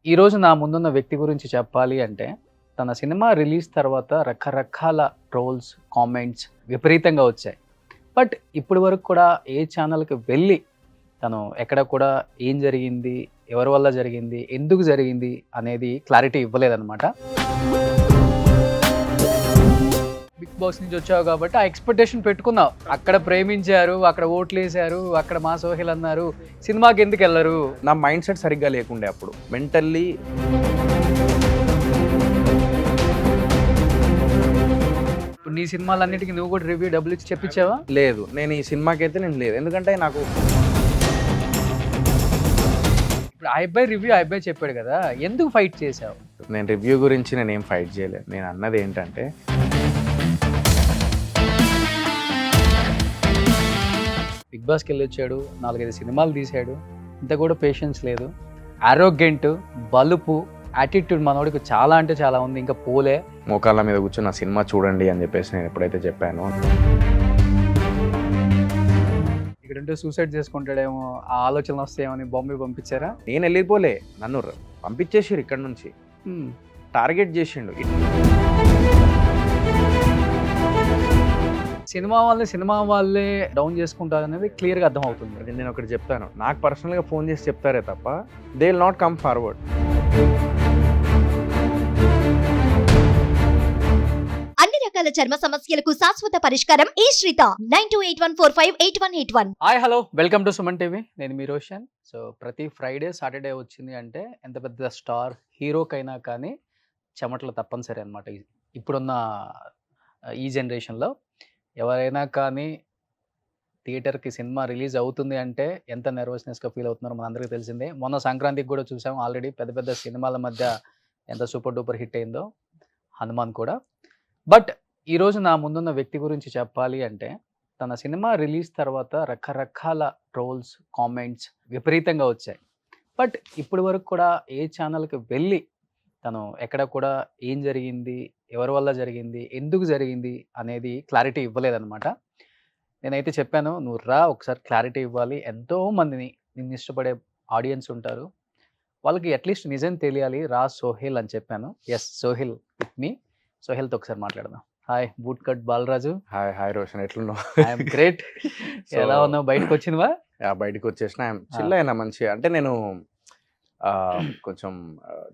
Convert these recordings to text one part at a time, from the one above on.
ఈరోజు నా ముందున్న వ్యక్తి గురించి చెప్పాలి అంటే, తన సినిమా రిలీజ్ తర్వాత రకరకాల ట్రోల్స్, కామెంట్స్ విపరీతంగా వచ్చాయి. బట్ ఇప్పటి వరకు కూడా ఏ ఛానల్‌కి వెళ్ళి తను ఎక్కడ కూడా ఏం జరిగింది? ఎవరి వల్ల జరిగింది? ఎందుకు జరిగింది? అనేది క్లారిటీ ఇవ్వలేదనమాట. బిగ్ బాస్ నుంచి వచ్చావు కాబట్టి ఆ ఎక్స్‌పెక్టేషన్ పెట్టుకున్నావు. అక్కడ ప్రేమించారు, అక్కడ ఓట్లేసారు, అక్కడ మా సోహెల్ అన్నారు. సినిమాకెందుకెళ్లరు? నా మైండ్ సెట్ సరిగ్గా లేకుండే అప్పుడు మెంటల్లీ. ఇప్పుడు నీ సినిమాలన్నిటికి నువ్వు కూడా రివ్యూ డబ్బులిచ్చి చెప్పించావా? లేదు, నేను ఈ సినిమాకైతే నేను లేదు. ఎందుకంటే నాకు ఇప్పుడు ఆ అబ్బాయి రివ్యూ ఆ అబ్బాయి చెప్పాడు కదా, ఎందుకు ఫైట్ చేసావు? నేను రివ్యూ గురించి నేనేం ఫైట్ చేయలేదు. నేను అన్నది ఏంటంటే, బిగ్ బాస్కి వెళ్ళొచ్చాడు, 4-5 సినిమాలు తీశాడు, ఇంత కూడా పేషెన్స్ లేదు, ఆరోగ్యంట్, బలుపు, యాటిట్యూడ్ మనోడికి చాలా అంటే చాలా ఉంది, ఇంకా పోలే. మోకాళ్ళ మీద కూర్చొని నా సినిమా చూడండి అని చెప్పేసి నేను ఎప్పుడైతే చెప్పానో, ఇక్కడుంటే సూసైడ్ చేసుకుంటాడేమో ఆ ఆలోచనలు వస్తాయేమని బాంబే పంపించారా? నేను వెళ్ళిపోలే, నన్ను పంపించేసారు ఇక్కడ నుంచి. టార్గెట్ చేసిండు. సినిమా వాళ్ళే డౌన్ చేసుకుంటారు అనేది క్లియర్గా అర్థమవుతుంది. అది నేను ఒకటి చెప్తాను, నాకు పర్సనల్గా ఫోన్ చేసి చెప్తారే తప్ప they will not come forward. అన్ని రకాల చర్మ సమస్యలకు శాశ్వత పరిష్కారం ఈ శ్రీత 9281458181. Hi hello, welcome to Suman TV. నేను మీ రోషన్. సో ప్రతి ఫ్రైడే సాటర్డే వచ్చింది అంటే ఎంత పెద్ద స్టార్ హీరోకైనా కానీ చెమటలు తప్పనిసరి అనమాట. ఇప్పుడున్న ఈ జనరేషన్లో ఎవరైనా కానీ థియేటర్కి సినిమా రిలీజ్ అవుతుంది అంటే ఎంత నర్వస్నెస్గా ఫీల్ అవుతున్నారో మనందరికీ తెలిసిందే. మొన్న సంక్రాంతికి కూడా చూసాం, ఆల్రెడీ పెద్ద పెద్ద సినిమాల మధ్య ఎంత సూపర్ డూపర్ హిట్ అయిందో హనుమాన్ కూడా. బట్ ఈరోజు నా ముందున్న వ్యక్తి గురించి చెప్పాలి అంటే, తన సినిమా రిలీజ్ తర్వాత రకరకాల ట్రోల్స్, కామెంట్స్ విపరీతంగా వచ్చాయి. బట్ ఇప్పటి వరకు కూడా ఏ ఛానల్‌కి వెళ్ళి తను ఎక్కడ కూడా ఏం జరిగింది? ఎవరి వల్ల జరిగింది? ఎందుకు జరిగింది? అనేది క్లారిటీ ఇవ్వలేదనమాట. నేనైతే చెప్పాను, "నువ్వు రా, ఒకసారి క్లారిటీ ఇవ్వాలి. ఎంతోమందిని నిన్ను ఇష్టపడే ఆడియన్స్ ఉంటారు. వాళ్ళకి అట్‌లీస్ట్ నిజం తెలియాలి. రా సోహెల్" అని చెప్పాను. Yes, Sohel with me. సోహెల్‌తో ఒకసారి మాట్లాడదాం. Hi bootcut Balaraju. Hi hi Roshan, ఎట్లున్నావు? I'm great. ఎలా ఉన్నావు? బయటకు వచ్చినవా? బయటకు వచ్చేసిన చిల్ అయినా మంచిగా. అంటే నేను కొంచెం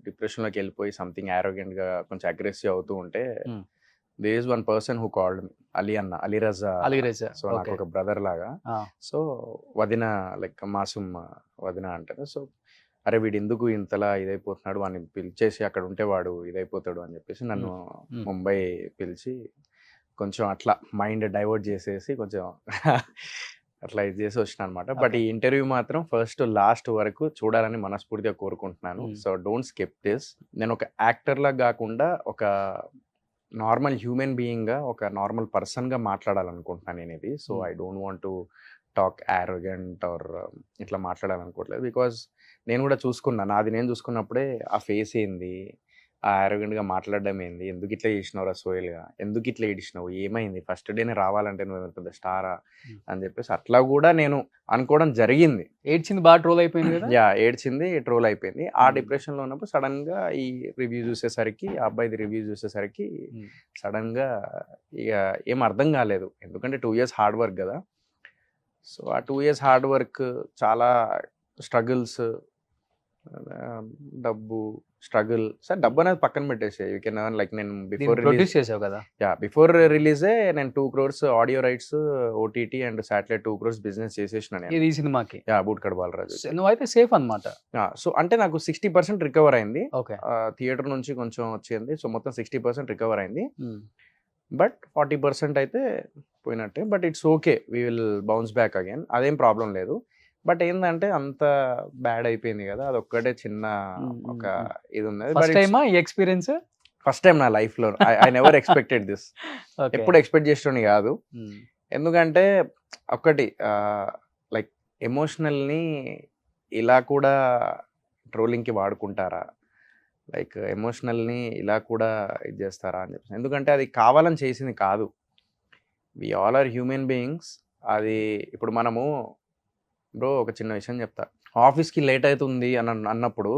డిప్రెషన్లోకి వెళ్ళిపోయి సంథింగ్ యారోగెంట్గా కొంచెం అగ్రెసివ్ అవుతూ ఉంటే, there is one person who called me, Aliraza. So నాకు ఒక బ్రదర్ లాగా. సో వదిన, లైక్ మాసూమ్ వదిన అంటారు. సో అరే వీడు ఎందుకు ఇంతలా ఇదైపోతున్నాడు, వాడిని పిలిచేసి అక్కడ ఉంటే వాడు ఇదైపోతాడు అని చెప్పేసి నన్ను ముంబై పిలిచి కొంచెం అట్లా మైండ్ డైవర్ట్ చేసేసి కొంచెం అట్లా ఇది చేసి వచ్చిన అనమాట. బట్ ఈ ఇంటర్వ్యూ మాత్రం ఫస్ట్ లాస్ట్ వరకు చూడాలని మనస్ఫూర్తిగా కోరుకుంటున్నాను. So don't skip this. నేను ఒక యాక్టర్లా కాకుండా ఒక నార్మల్ హ్యూమన్ బీయింగ్గా, ఒక నార్మల్ పర్సన్గా మాట్లాడాలనుకుంటున్నాను నేను ఇది. So I don't want to talk arrogant or ఇట్లా మాట్లాడాలనుకోవట్లేదు. బికాజ్ నేను కూడా చూసుకున్నా, నాది నేను చూసుకున్నప్పుడే ఆ ఫేస్ ఏంది, ఆ యారోగెంట్గా మాట్లాడడం ఏంది, ఎందుకు ఇట్లా చేసినావు సోయల్గా, ఎందుకు ఇట్లా ఏడిచినావు, ఏమైంది, ఫస్ట్ డేనే రావాలంటే నువ్వు పెద్ద స్టారా అని చెప్పేసి అట్లా కూడా నేను అనుకోవడం జరిగింది. ఏడ్చింది బాగా ట్రోల్ అయిపోయింది కదా? యా, ఏడ్చింది, ట్రోల్ అయిపోయింది. ఆ డిప్రెషన్లో ఉన్నప్పుడు సడన్గా ఈ రివ్యూ చూసేసరికి, ఆ అబ్బాయిది రివ్యూ చూసేసరికి సడన్గా ఇక ఏం అర్థం కాలేదు. ఎందుకంటే 2 years హార్డ్ వర్క్ కదా. సో ఆ 2 years హార్డ్ వర్క్, చాలా స్ట్రగుల్స్, డబ్బు స్ట్రగుల్. సార్ డబ్బు అనేది పక్కన పెట్టేసి యూ కెన్ ఎర్న్, లైక్ నేను బిఫోర్ ప్రొడ్యూస్ చేసావు కదా? బిఫోర్ రిలీజే నేను 2 crores audio rights, OTT and satellite 2 crores business చేసేసిన నేను ఈ సినిమాకి. Boot cut Balaraju. నువ్వైతే సేఫ్ అనమాట. సో అంటే నాకు 60% రికవర్ అయింది. ఓకే. థియేటర్ నుంచి కొంచెం వచ్చింది. సో మొత్తం 60% రికవర్ అయింది. బట్ 40% అయితే పోయినట్టే. But it's okay, we will bounce back again, అదేం ప్రాబ్లం లేదు. బట్ ఏంటంటే అంత బ్యాడ్ అయిపోయింది కదా, అదొక్కటే చిన్న ఒక ఇది ఉన్నది. ఫస్ట్ టైం నా లైఫ్లో ఐ నెవర్ ఎక్స్పెక్టెడ్ దిస్. ఎప్పుడు ఎక్స్పెక్ట్ చేసేటోని కాదు. ఎందుకంటే ఒక్కటి, లైక్ ఎమోషనల్ని ఇలా కూడా ట్రోలింగ్కి వాడుకుంటారా, లైక్ ఎమోషనల్ని ఇలా కూడా ఇది చేస్తారా అని చెప్పి. ఎందుకంటే అది కావాలని చేసింది కాదు. We all are human beings. అది ఇప్పుడు మనము, బ్రో ఒక చిన్న విషయం చెప్తా, ఆఫీస్కి లేట్ అవుతుంది అని అన్నప్పుడు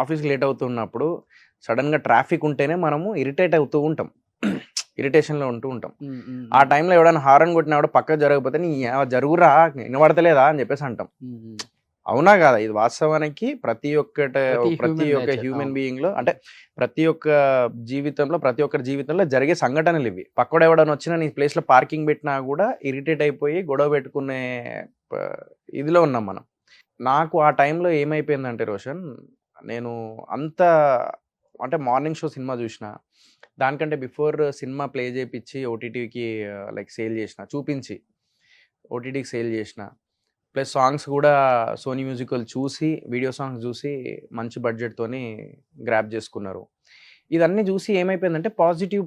ఆఫీస్కి లేట్ అవుతున్నప్పుడు సడన్గా ట్రాఫిక్ ఉంటేనే మనము ఇరిటేట్ అవుతూ ఉంటాం, ఇరిటేషన్లో ఉంటూ ఉంటాం. ఆ టైంలో ఎవడైనా హారన్ కొట్టినా కూడా పక్కకు జరగకపోతే నీ జరుగురా వినబడతలేదా అని చెప్పేసి అంటాం. అవునా కాదా? ఇది వాస్తవానికి ప్రతి ఒక్క హ్యూమన్ బీయింగ్లో, అంటే ప్రతి ఒక్క జీవితంలో, ప్రతి ఒక్కరి జీవితంలో జరిగే సంఘటనలు ఇవి. పక్కన ఎవడైనా వచ్చినా నీ ప్లేస్లో పార్కింగ్ పెట్టినా కూడా ఇరిటేట్ అయిపోయి గొడవ పెట్టుకునే ఇదిలో ఉన్నాం మనం. నాకు ఆ టైంలో ఏమైపోయిందంటే రోషన్, నేను అంటే మార్నింగ్ షో సినిమా చూసిన, దానికంటే బిఫోర్ సినిమా ప్లే చేయించి ఓటీటీకి లైక్ సేల్ చేసిన, చూపించి ఓటీటీకి సేల్ చేసిన, ప్లస్ సాంగ్స్ కూడా సోనీ మ్యూజికల్ చూసి, వీడియో సాంగ్స్ చూసి మంచి బడ్జెట్తోని గ్రాప్ చేసుకున్నారు. ఇదన్నీ చూసి ఏమైపోయిందంటే పాజిటివ్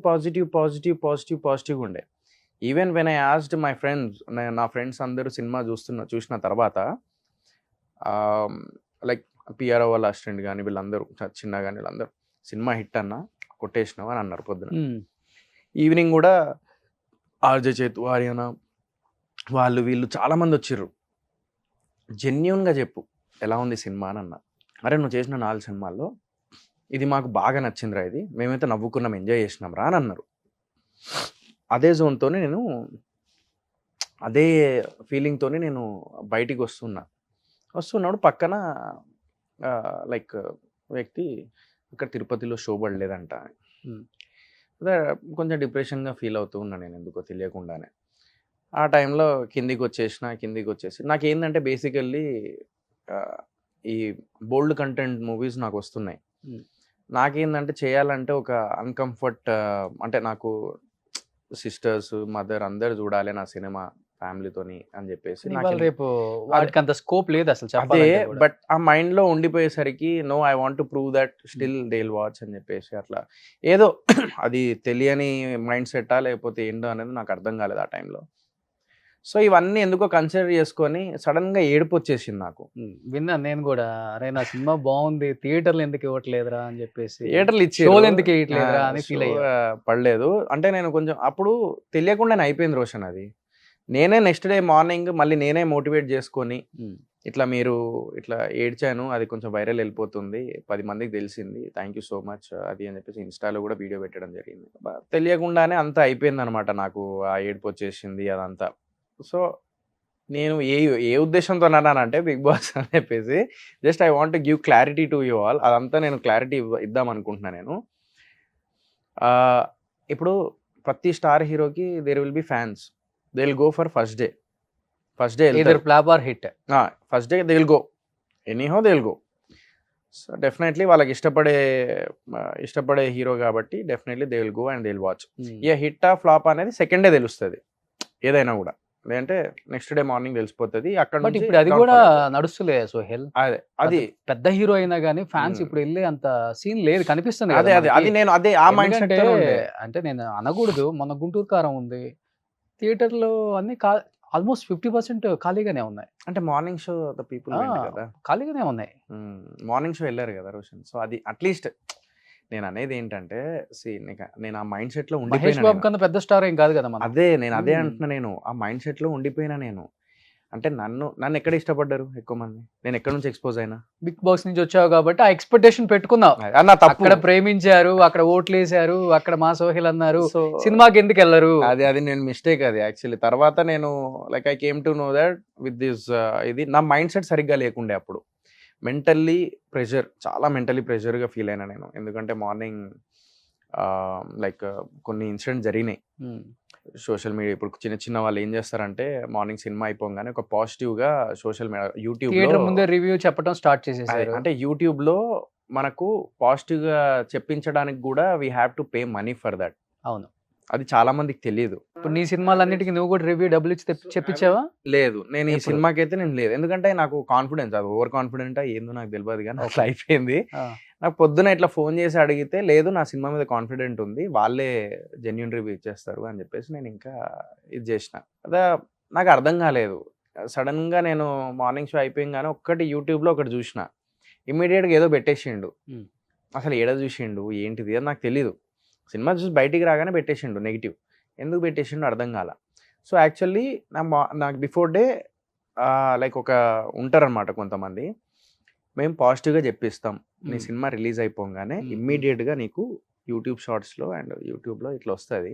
ఉండే. Even when I asked my friends, నా ఫ్రెండ్స్ అందరూ సినిమా చూసిన తర్వాత లైక్ పిఆర్ఓ వాళ్ళ అసిస్టెంట్ కానీ వీళ్ళందరూ, చిన్న కానీ వీళ్ళందరూ, సినిమా హిట్ అన్న కొట్టేసినావు అని అన్నారు పొద్దున. ఈవినింగ్ కూడా ఆర్జే చేతు, ఆర్యన, వాళ్ళు వీళ్ళు చాలామంది వచ్చిర్రు. జెన్యూన్గా చెప్పు ఎలా ఉంది సినిమా అని అన్నా. అరే నువ్వు చేసిన 4 సినిమాల్లో ఇది మాకు బాగా నచ్చిందిరా, ఇది మేమైతే నవ్వుకున్నాం, ఎంజాయ్ చేసినాం రా అని అన్నారు. అదే జోన్తోనే నేను, అదే ఫీలింగ్తోనే నేను బయటికి వస్తున్నాడు పక్కన లైక్ వ్యక్తి ఇక్కడ తిరుపతిలో షో పడలేదంట. అదే కొంచెం డిప్రెషన్గా ఫీల్ అవుతూ ఉన్నా నేను, ఎందుకో తెలియకుండానే. ఆ టైంలో కిందికి వచ్చేసి నాకేంటంటే బేసికల్లీ ఈ బోల్డ్ కంటెంట్ మూవీస్ నాకు వస్తున్నాయి. నాకేంటంటే చేయాలంటే ఒక అన్కంఫర్ట్, అంటే నాకు సిస్టర్స్, మదర్ అందరు చూడాలి నా సినిమా ఫ్యామిలీతోని అని చెప్పేసి రేపు వాటికి అంత స్కోప్ లేదు అసలు అదే. చెప్పాలంటే కూడా. బట్ ఆ మైండ్లో ఉండిపోయేసరికి no, I want to prove that still they will watch అని చెప్పేసి అట్లా ఏదో అది తెలియని మైండ్ సెట్టా లేకపోతే ఏంటో అనేది నాకు అర్థం కాలేదు ఆ టైంలో. సో ఇవన్నీ ఎందుకో కన్సిడర్ చేసుకొని సడన్గా ఏడుపు వచ్చేసింది నాకు. విన్నాను నేను కూడా, అరే నా సినిమా బాగుంది, థియేటర్లు ఎందుకు ఇవ్వట్లేదురా అని చెప్పేసి, థియేటర్లు ఇచ్చి షోలు ఎందుకు వేయట్లేదురా అని ఫీల్ అయ్యా. పడలేదు అంటే నేను కొంచెం అప్పుడు తెలియకుండానే అయిపోయింది రోషన్ అది. నేనే నెక్స్ట్ డే మార్నింగ్ మళ్ళీ నేనే మోటివేట్ చేసుకొని, ఇట్లా మీరు ఇట్లా ఏడ్చాను, అది కొంచెం వైరల్ వెళ్ళిపోతుంది, 10 మందికి తెలిసింది, థ్యాంక్ యూ సో మచ్ అది అని చెప్పేసి ఇన్స్టాలో కూడా వీడియో పెట్టడం జరిగింది. తెలియకుండానే అంతా అయిపోయింది అనమాట, నాకు ఆ ఏడుపు వచ్చేసింది అదంతా. సో నేను ఏ ఉద్దేశంతో అన్నానంటే బిగ్ బాస్ అని చెప్పేసి just I want give clarity to you all. అదంతా నేను క్లారిటీ ఇద్దాం అనుకుంటున్నా నేను. ఇప్పుడు ప్రతి స్టార్ హీరోకి there will be fans, they will go for first day either flop or hit. First day they will go, anyhow they will go. So definitely వాళ్ళకి ఇష్టపడే హీరో కాబట్టి definitely they will go and they will watch. ఏ hit ఆ flop అనేది second day తెలుస్తుంది ఏదైనా కూడా, లేదంటే నెక్స్ట్ డే మార్నింగ్ తెలిసిపోతుంది. అక్కడ బట్ ఇప్పుడు అది కూడా నడుస్తులే సోహెల్, అది పెద్ద హీరో అయినా కానీ ఫ్యాన్స్ ఇప్పుడు వెళ్ళే అంత సీన్ లేదు, కనిపిస్తుంది అదే కదా అదే మనకి. అది నేను అదే ఆ మైండ్ సెట్ అంటే నేను అనకూడదు, మొన్న గుంటూరు కారం ఉంది, థియేటర్లో అన్ని ఆల్మోస్ట్ 50% ఖాళీగానే ఉన్నాయి. అంటే మార్నింగ్ షో ద పీపుల్ కదా, ఖాళీగానే ఉన్నాయి. మార్నింగ్ షో వెళ్ళారు కదా రోషన్. సో అది అట్లీస్ట్ నేను అనేది ఏంటంటే నేను ఆ మైండ్ సెట్ లో మహేష్ ఉండిపోయినా. బాబు కన్నా పెద్ద స్టార్ ఏం కాదు కదా మనం. అదే నేను అదే అంటున్నా, నేను ఆ మైండ్ సెట్ లో ఉండిపోయినా నేను. అంటే నన్ను ఎక్కడ ఇష్టపడ్డారు ఎక్కువ మంది, నేను ఎక్కడ నుంచి ఎక్స్పోజ్ అయినా, బిగ్ బాస్ నుంచి వచ్చావు కాబట్టి ఆ ఎక్స్పెక్టేషన్ పెట్టుకున్నావు. అన్న తప్పు, అక్కడ ప్రేమించారు, అక్కడ ఓట్లు వేసారు, అక్కడ మా సోహెల్ అన్నారు, సో సినిమాకి ఎందుకు వెళ్ళరు. అది నేను మిస్టేక్ అది యాక్చువల్లీ. తర్వాత నేను like I came to know that with this ఇది నా మైండ్ సెట్ సరిగ్గా లేకుండే అప్పుడు. మెంటల్లీ ప్రెషర్గా ఫీల్ అయినా నేను. ఎందుకంటే మార్నింగ్ లైక్ కొన్ని ఇన్సిడెంట్స్ జరిగినాయి సోషల్ మీడియా. ఇప్పుడు చిన్న వాళ్ళు ఏం చేస్తారంటే మార్నింగ్ సినిమా అయిపోగానే ఒక పాజిటివ్గా సోషల్ మీడియా, యూట్యూబ్ ముందే రివ్యూ చెప్పడం స్టార్ట్ చేసేసారు. అంటే యూట్యూబ్లో మనకు పాజిటివ్గా చెప్పించడానికి కూడా we have to pay money for that. అవును, అది చాలా మందికి తెలియదు. ఇప్పుడు నీ సినిమాలన్నిటికీ నువ్వు కూడా రివ్యూ డబ్బులు ఇచ్చి చెప్పించావా? లేదు, నేను ఈ సినిమాకి అయితే నేను లేదు. ఎందుకంటే నాకు కాన్ఫిడెన్స్, అది ఓవర్ కాన్ఫిడెంట్ ఏందో నాకు తెలియదు కానీ అట్లా అయిపోయింది. నాకు పొద్దున ఇట్లా ఫోన్ చేసి అడిగితే లేదు నా సినిమా మీద కాన్ఫిడెంట్ ఉంది, వాళ్ళే జెన్యూన్ రివ్యూ ఇచ్చేస్తారు అని చెప్పేసి నేను ఇంకా ఇది చేసిన. అదే నాకు అర్థం కాలేదు. సడన్గా నేను మార్నింగ్ షో అయిపోయింగానే ఒక్కటి యూట్యూబ్లో ఒకటి చూసిన, ఇమ్మీడియట్గా ఏదో పెట్టేసిండు. అసలు ఏదో చూసిండు ఏంటిది అని నాకు తెలీదు. సినిమా చూసి బయటికి రాగానే పెట్టేసిండు నెగిటివ్. ఎందుకు పెట్టేసిండు అర్థం కాల. సో యాక్చువల్లీ నాకు బిఫోర్ డే లైక్ ఒక ఉంటారనమాట కొంతమంది, మేము పాజిటివ్గా చెప్పిస్తాం, నీ మ్మ్. సినిమా రిలీజ్ అయిపోగానే మ్మ్. ఇమ్మీడియట్గా నీకు యూట్యూబ్ షార్ట్స్లో అండ్ యూట్యూబ్లో ఇట్లా వస్తుంది.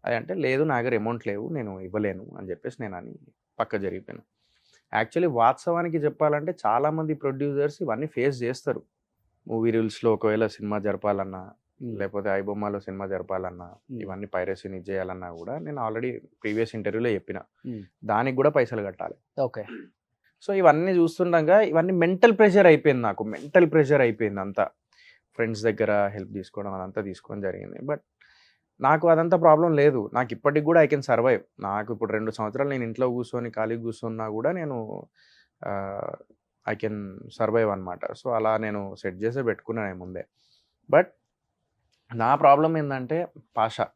అది అంటే లేదు నా దగ్గర అమౌంట్ లేవు, నేను ఇవ్వలేను అని చెప్పేసి నేను అని పక్క జరిగిపోయాను. యాక్చువల్లీ వాస్తవానికి చెప్పాలంటే చాలామంది ప్రొడ్యూసర్స్ ఇవన్నీ ఫేస్ చేస్తారు. మూవీ రూల్స్లో ఒకవేళ సినిమా జరపాలన్నా, మ్మ్. లేకపోతే ఐబొమ్మలో సినిమా జరపాలన్నా, మ్మ్. ఇవన్నీ పైరసీని చేయాలన్నా కూడా నేను ఆల్రెడీ ప్రీవియస్ ఇంటర్వ్యూలో చెప్పిన మ్మ్. దానికి కూడా పైసలు కట్టాలి. ఓకే. సో ఇవన్నీ చూస్తుండగా ఇవన్నీ మెంటల్ ప్రెషర్ అయిపోయింది, నాకు మెంటల్ ప్రెషర్ అయిపోయింది అంతా. ఫ్రెండ్స్ దగ్గర హెల్ప్ తీసుకోవడం అదంతా తీసుకోవడం జరిగింది. బట్ నాకు అదంతా ప్రాబ్లం లేదు, నాకు ఇప్పటికి కూడా ఐ కెన్ సర్వైవ్. నాకు ఇప్పుడు 2 సంవత్సరాలు నేను ఇంట్లో కూర్చొని ఖాళీ కూర్చున్నా కూడా నేను ఐ కెన్ సర్వైవ్ అనమాట. సో అలా నేను సెట్ చేసే పెట్టుకున్నాను ముందే. బట్ నా ప్రాబ్లం ఏంటంటే పాషా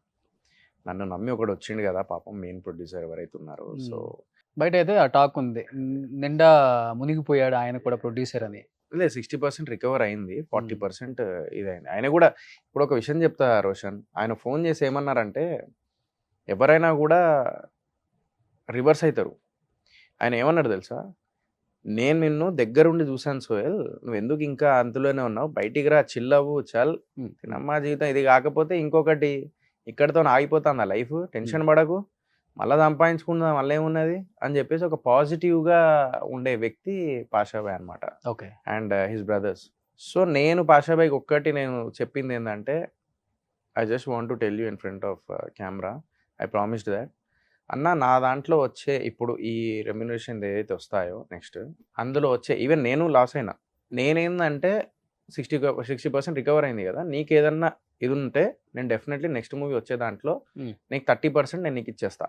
నన్ను నమ్మి ఒకడు వచ్చిండు కదా పాపం, మెయిన్ ప్రొడ్యూసర్ ఎవరైతే ఉన్నారో. సో బయట అయితే ఆ టాక్ ఉంది, నిండా మునిగిపోయాడు ఆయన కూడా ప్రొడ్యూసర్ అని. లేదు 60% రికవర్ అయింది, 40% ఇదైంది. ఆయన కూడా ఇప్పుడు ఒక విషయం చెప్తా రోషన్, ఆయన ఫోన్ చేసి ఏమన్నారంటే ఎవరైనా కూడా రివర్స్ అవుతారు. ఆయన ఏమన్నాడు తెలుసా, నేను నిన్ను దగ్గరుండి చూశాను సోహెల్, నువ్వు ఎందుకు ఇంకా అందులోనే ఉన్నావు, బయటికి రా, చిల్లవు, చల్, తినమ్మా జీవితం. ఇది కాకపోతే ఇంకొకటి ఇక్కడితో ఆగిపోతుంది ఆ లైఫ్, టెన్షన్ పడకు, మళ్ళీ సంపాదించుకుందాం, మళ్ళీ ఏమున్నది అని చెప్పేసి ఒక పాజిటివ్గా ఉండే వ్యక్తి పాషాబాయ్ అనమాట. Okay. And his brothers. So నేను పాషాబాయ్కి ఒక్కటి నేను చెప్పింది ఏంటంటే, I just want to tell you in front of camera, I promised that అన్న నా దాంట్లో వచ్చే ఇప్పుడు ఈ రెమ్యునరేషన్ ఏదైతే వస్తాయో నెక్స్ట్ అందులో వచ్చే, ఈవెన్ నేను లాస్ అయినా, నేనేందంటే 60% రికవర్ అయింది కదా, నీకు ఏదన్నా ఇది ఉంటే నేను డెఫినెట్లీ నెక్స్ట్ మూవీ వచ్చే దాంట్లో నీకు 30% నేను నీకు ఇచ్చేస్తా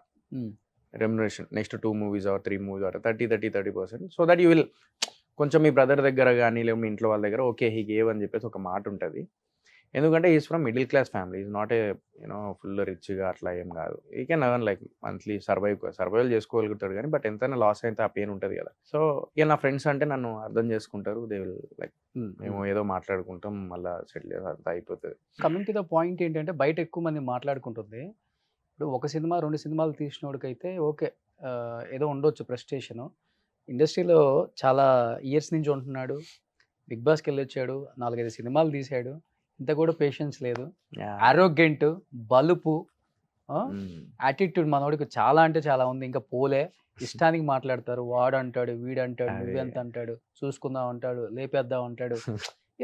remuneration, next 2 movies or 3 movies or 30% so that you will కొంచెం మీ బ్రదర్ దగ్గర కానీ లేదా మీ ఇంట్లో వాళ్ళ దగ్గర ఓకే హీ గేవ్ అని చెప్పేసి ఒక మాట ఉంటుంది. ఎందుకంటే is from middle class family, is not a full రిచ్గా అట్లా ఏం కాదు. He can earn like monthly survival చేసుకోగలుగుతాడు కానీ, బట్ ఎంతైనా లాస్ అయితే ఆ పెయిన్ ఉంటుంది కదా. సో ఇక నా ఫ్రెండ్స్ అంటే నన్ను అర్థం చేసుకుంటారు, దే విల్ లైక్ మేము ఏదో మాట్లాడుకుంటాం మళ్ళీ సెటిల్ అంతా అయిపోతుంది. కమింగ్ టు ద పాయింట్ ఏంటంటే బయట ఎక్కువ మంది మాట్లాడుకుంటుంది, ఇప్పుడు ఒక సినిమా 2 సినిమాలు తీసినోడికైతే ఓకే ఏదో ఉండొచ్చు ప్రెస్టేషను, ఇండస్ట్రీలో చాలా ఇయర్స్ నుంచి ఉంటున్నాడు, బిగ్ బాస్కి వెళ్ళొచ్చాడు, 4-5 సినిమాలు తీశాడు, ఇంత కూడా పేషెన్స్ లేదు, ఆరోగ్యంట్, బలుపు, యాటిట్యూడ్ మనోడికి చాలా అంటే చాలా ఉంది, ఇంకా పోలే, ఇష్టానికి మాట్లాడతారు, వాడు అంటాడు, వీడు అంటాడు, నువ్వెంత అంటాడు, చూసుకుందాం అంటాడు, లేపేద్దాం అంటాడు,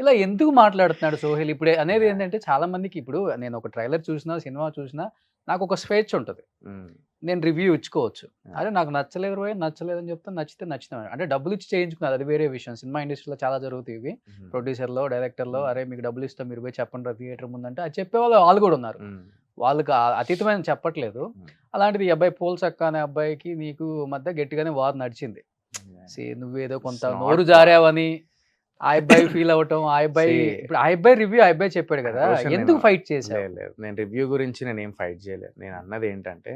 ఇలా ఎందుకు మాట్లాడుతున్నాడు సోహెల్ ఇప్పుడే అనేది ఏంటంటే చాలా మందికి. ఇప్పుడు నేను ఒక ట్రైలర్ చూసినా, సినిమా చూసినా నాకు ఒక స్వేచ్ఛ ఉంటుంది, నేను రివ్యూ ఇచ్చుకోవచ్చు. అదే నాకు నచ్చలేదు రోయ్, నచ్చలేదని చెప్తాను, నచ్చితే నచ్చినాను అంటే డబ్బులు ఇచ్చి చేయించుకున్నది, అది వేరే విషయం. సినిమా ఇండస్ట్రీలో చాలా జరుగుతాయి ఇవి, ప్రొడ్యూసర్లో డైరెక్టర్లో అరే మీకు డబ్బులు ఇస్తాం మీరు పోయి చెప్పండి రా థియేటర్ ముందంటే అది చెప్పేవాళ్ళు వాళ్ళు కూడా ఉన్నారు, వాళ్ళకి అతీతమైన చెప్పట్లేదు. అలాంటిది ఈ అబ్బాయి పోల్సక్క అనే అబ్బాయికి నీకు మధ్య గట్టిగానే వార్ నడిచింది. నువ్వేదో కొంత నోరు జారావని ఆ అబ్బాయి ఫీల్ అవటం, ఆ అబ్బాయి ఇప్పుడు ఆ అబ్బాయి రివ్యూ ఆ అబ్బాయి చెప్పాడు కదా, ఎందుకు ఫైట్ చేశావు? లేదు నేను రివ్యూ గురించి నేను ఏం ఫైట్ చేయలేదు. నేను అన్నది ఏంటంటే